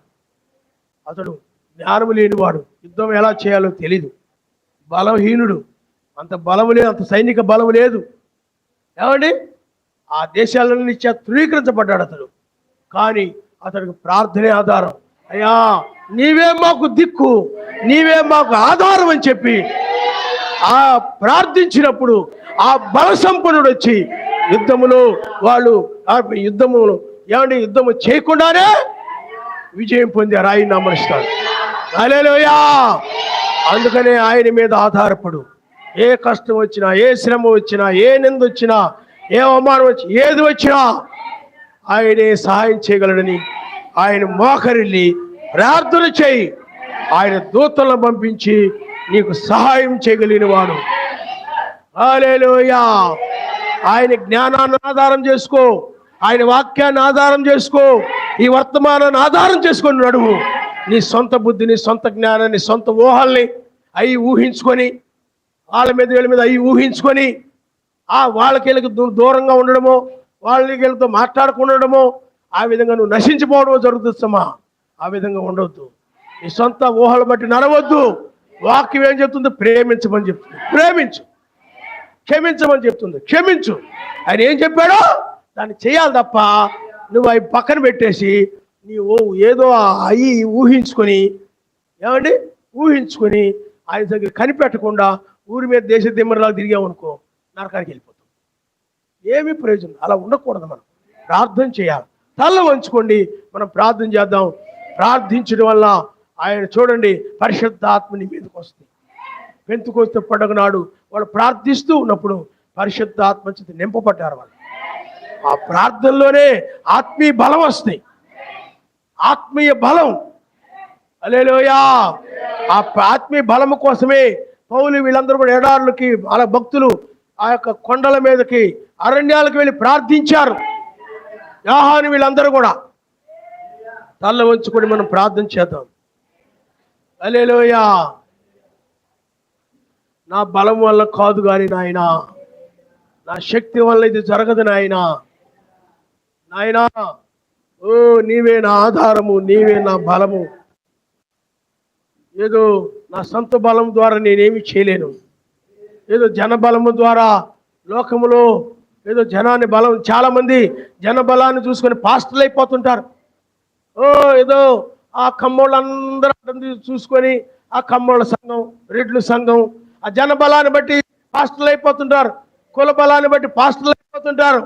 అతడు జ్ఞానము లేనివాడు, యుద్ధం ఎలా చేయాలో తెలీదు, బలహీనుడు, అంత బలము లేదు, అంత సైనిక బలము లేదు. ఏమండి ఆ దేశాలన్నీ తృణీకరించబడ్డాడు అతడు. కానీ అతడికి ప్రార్థనే ఆధారం. అయ్యా నీవే మాకు దిక్కు, నీవే మాకు ఆధారం అని చెప్పి ఆ ప్రార్థించినప్పుడు ఆ బల సంపన్నుడు వచ్చి యుద్ధములో యుద్ధము చేయకుండానే విజయం పొందారు. ఆయన నమస్కారం. హల్లెలూయా. అందుకనే ఆయన మీద ఆధారపడు. ఏ కష్టం వచ్చినా, ఏ శ్రమ వచ్చినా, ఏ నింద వచ్చినా, ఏ అవమానం వచ్చి ఏది వచ్చినా ఆయనే సహాయం చేయగలడని ఆయన మోకరిల్లి ప్రార్థన చేయి. ఆయన దూతలను పంపించి నీకు సహాయం చేయగలిగిన వాడు. హల్లెలూయా. ఆయన జ్ఞానాన్ని ఆధారం చేసుకో, ఆయన వాక్యాన్ని ఆధారం చేసుకో, ఈ వర్తమానాన్ని ఆధారం చేసుకొని నడువు. నీ సొంత బుద్ధిని, సొంత జ్ఞానాన్ని, సొంత ఊహల్ని అవి ఊహించుకొని, వాళ్ళ మీద వీళ్ళ మీద అవి ఊహించుకొని వాళ్ళకి వీళ్ళకి దూరంగా ఉండడమో, వాళ్ళకి వీళ్ళతో మాట్లాడుకుండడమో, ఆ విధంగా నువ్వు నశించిపోవడమో జరుగుతుందమ్మా. ఆ విధంగా ఉండవద్దు. నీ సొంత ఊహలు బట్టి నడవద్దు. వాక్యం ఏం చెప్తుందో ప్రేమించమని చెప్తుంది. ప్రేమించు. క్షమించమని చెప్తుంది. క్షమించు. ఆయన ఏం చెప్పాడో దాన్ని చేయాలి తప్ప నువ్వు అవి పక్కన పెట్టేసి నీవు ఏదో అవి ఊహించుకొని, ఏమండి ఊహించుకొని ఆయన దగ్గర కనిపెట్టకుండా ఊరి మీద దేశ దిమ్మలాగా తిరిగామనుకో నరకానికి వెళ్ళిపోతాం. ఏమీ ప్రయోజనం. అలా ఉండకూడదు. మనం ప్రార్థన చేయాలి. తల వంచుకోండి, మనం ప్రార్థన చేద్దాం. ప్రార్థించడం వల్ల ఆయన చూడండి పరిశుద్ధాత్మని మీదకి వస్తుంది. పెంతెకొస్తు పండుగ నాడు వాళ్ళు ప్రార్థిస్తూ ఉన్నప్పుడు పరిశుద్ధాత్మ చేత నింపబడ్డారు. వాళ్ళు ఆ ప్రార్థనలోనే ఆత్మీయ బలం వస్తాయి. ఆత్మీయ బలం. హల్లెలూయా. ఆ ఆత్మీయ బలము కోసమే పౌలు వీళ్ళందరూ కూడా ఎడారులకి, అలా భక్తులు ఆ యొక్క కొండల మీదకి, అరణ్యాలకు వెళ్ళి ప్రార్థించారు. యోహాను వీళ్ళందరూ కూడా తల్ల వంచుకొని మనం ప్రార్థన చేద్దాం. హల్లెలూయా. నా బలం వల్ల కాదు కానీ నాయన, నా శక్తి వల్ల ఇది జరగదు నాయన. నాయనా, ఓ నీవే నా ఆధారము, నీవే నా బలము. ఏదో నా సొంత బలం ద్వారా నేనేమి చేయలేను. ఏదో జన బలము ద్వారా లోకములో ఏదో జనాన్ని బలం, చాలామంది జన బలాన్ని చూసుకొని పాస్టర్లు అయిపోతుంటారు. ఓ ఏదో ఆ కమ్మోళ్ళందరూ చూసుకొని ఆ కమ్మోళ్ళ సంఘం, రెడ్లు సంఘం, ఆ జన బలాన్ని బట్టి పాస్టర్లు అయిపోతుంటారు. కుల బలాన్ని బట్టి పాస్టర్లు అయిపోతుంటారు.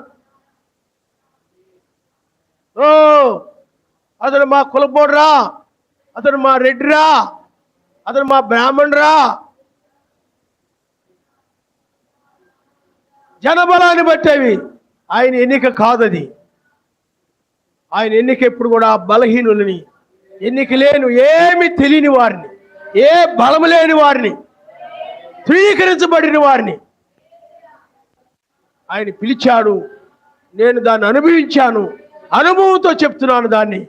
ఓ అతను మా కులపోడురా, అతను మా రెడ్డిరా, అతను మా బ్రాహ్మణురా. జనబలాన్ని బట్టేవి. ఆయన ఎన్నిక కాదది. ఆయన ఎన్నిక ఎప్పుడు కూడా బలహీనులని, ఎన్నిక లేని, ఏమి తెలియని వారిని, ఏ బలము లేని వారిని, ధృవీకరించబడిన వారిని ఆయన పిలిచాడు. నేను దాన్ని అనుభవించాను, అనుభవంతో చెప్తున్నాను దాన్ని.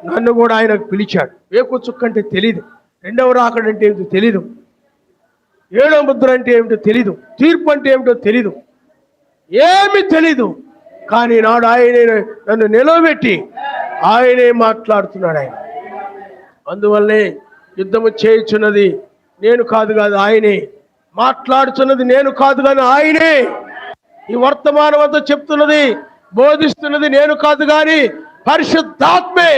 నన్ను కూడా ఆయనకు పిలిచాడు. వేకు చుక్క అంటే తెలీదు, రెండవ రాకడ అంటే ఏమిటో తెలీదు, ఏడవ ముద్ర అంటే ఏమిటో తెలీదు, తీర్పు అంటే ఏమిటో తెలీదు, ఏమి తెలీదు. కానీ నాడు ఆయనే నన్ను నిలవబెట్టి ఆయనే మాట్లాడుతున్నాడు. ఆయన అందువల్లనే యుద్ధము చేయుచున్నది నేను కాదు ఆయనే, మాట్లాడుతున్నది నేను కాదు కానీ ఆయనే. ఈ వర్తమానం అంతా చెప్తున్నది, బోధిస్తున్నది నేను కాదు కానీ పరిశుద్ధాత్మే.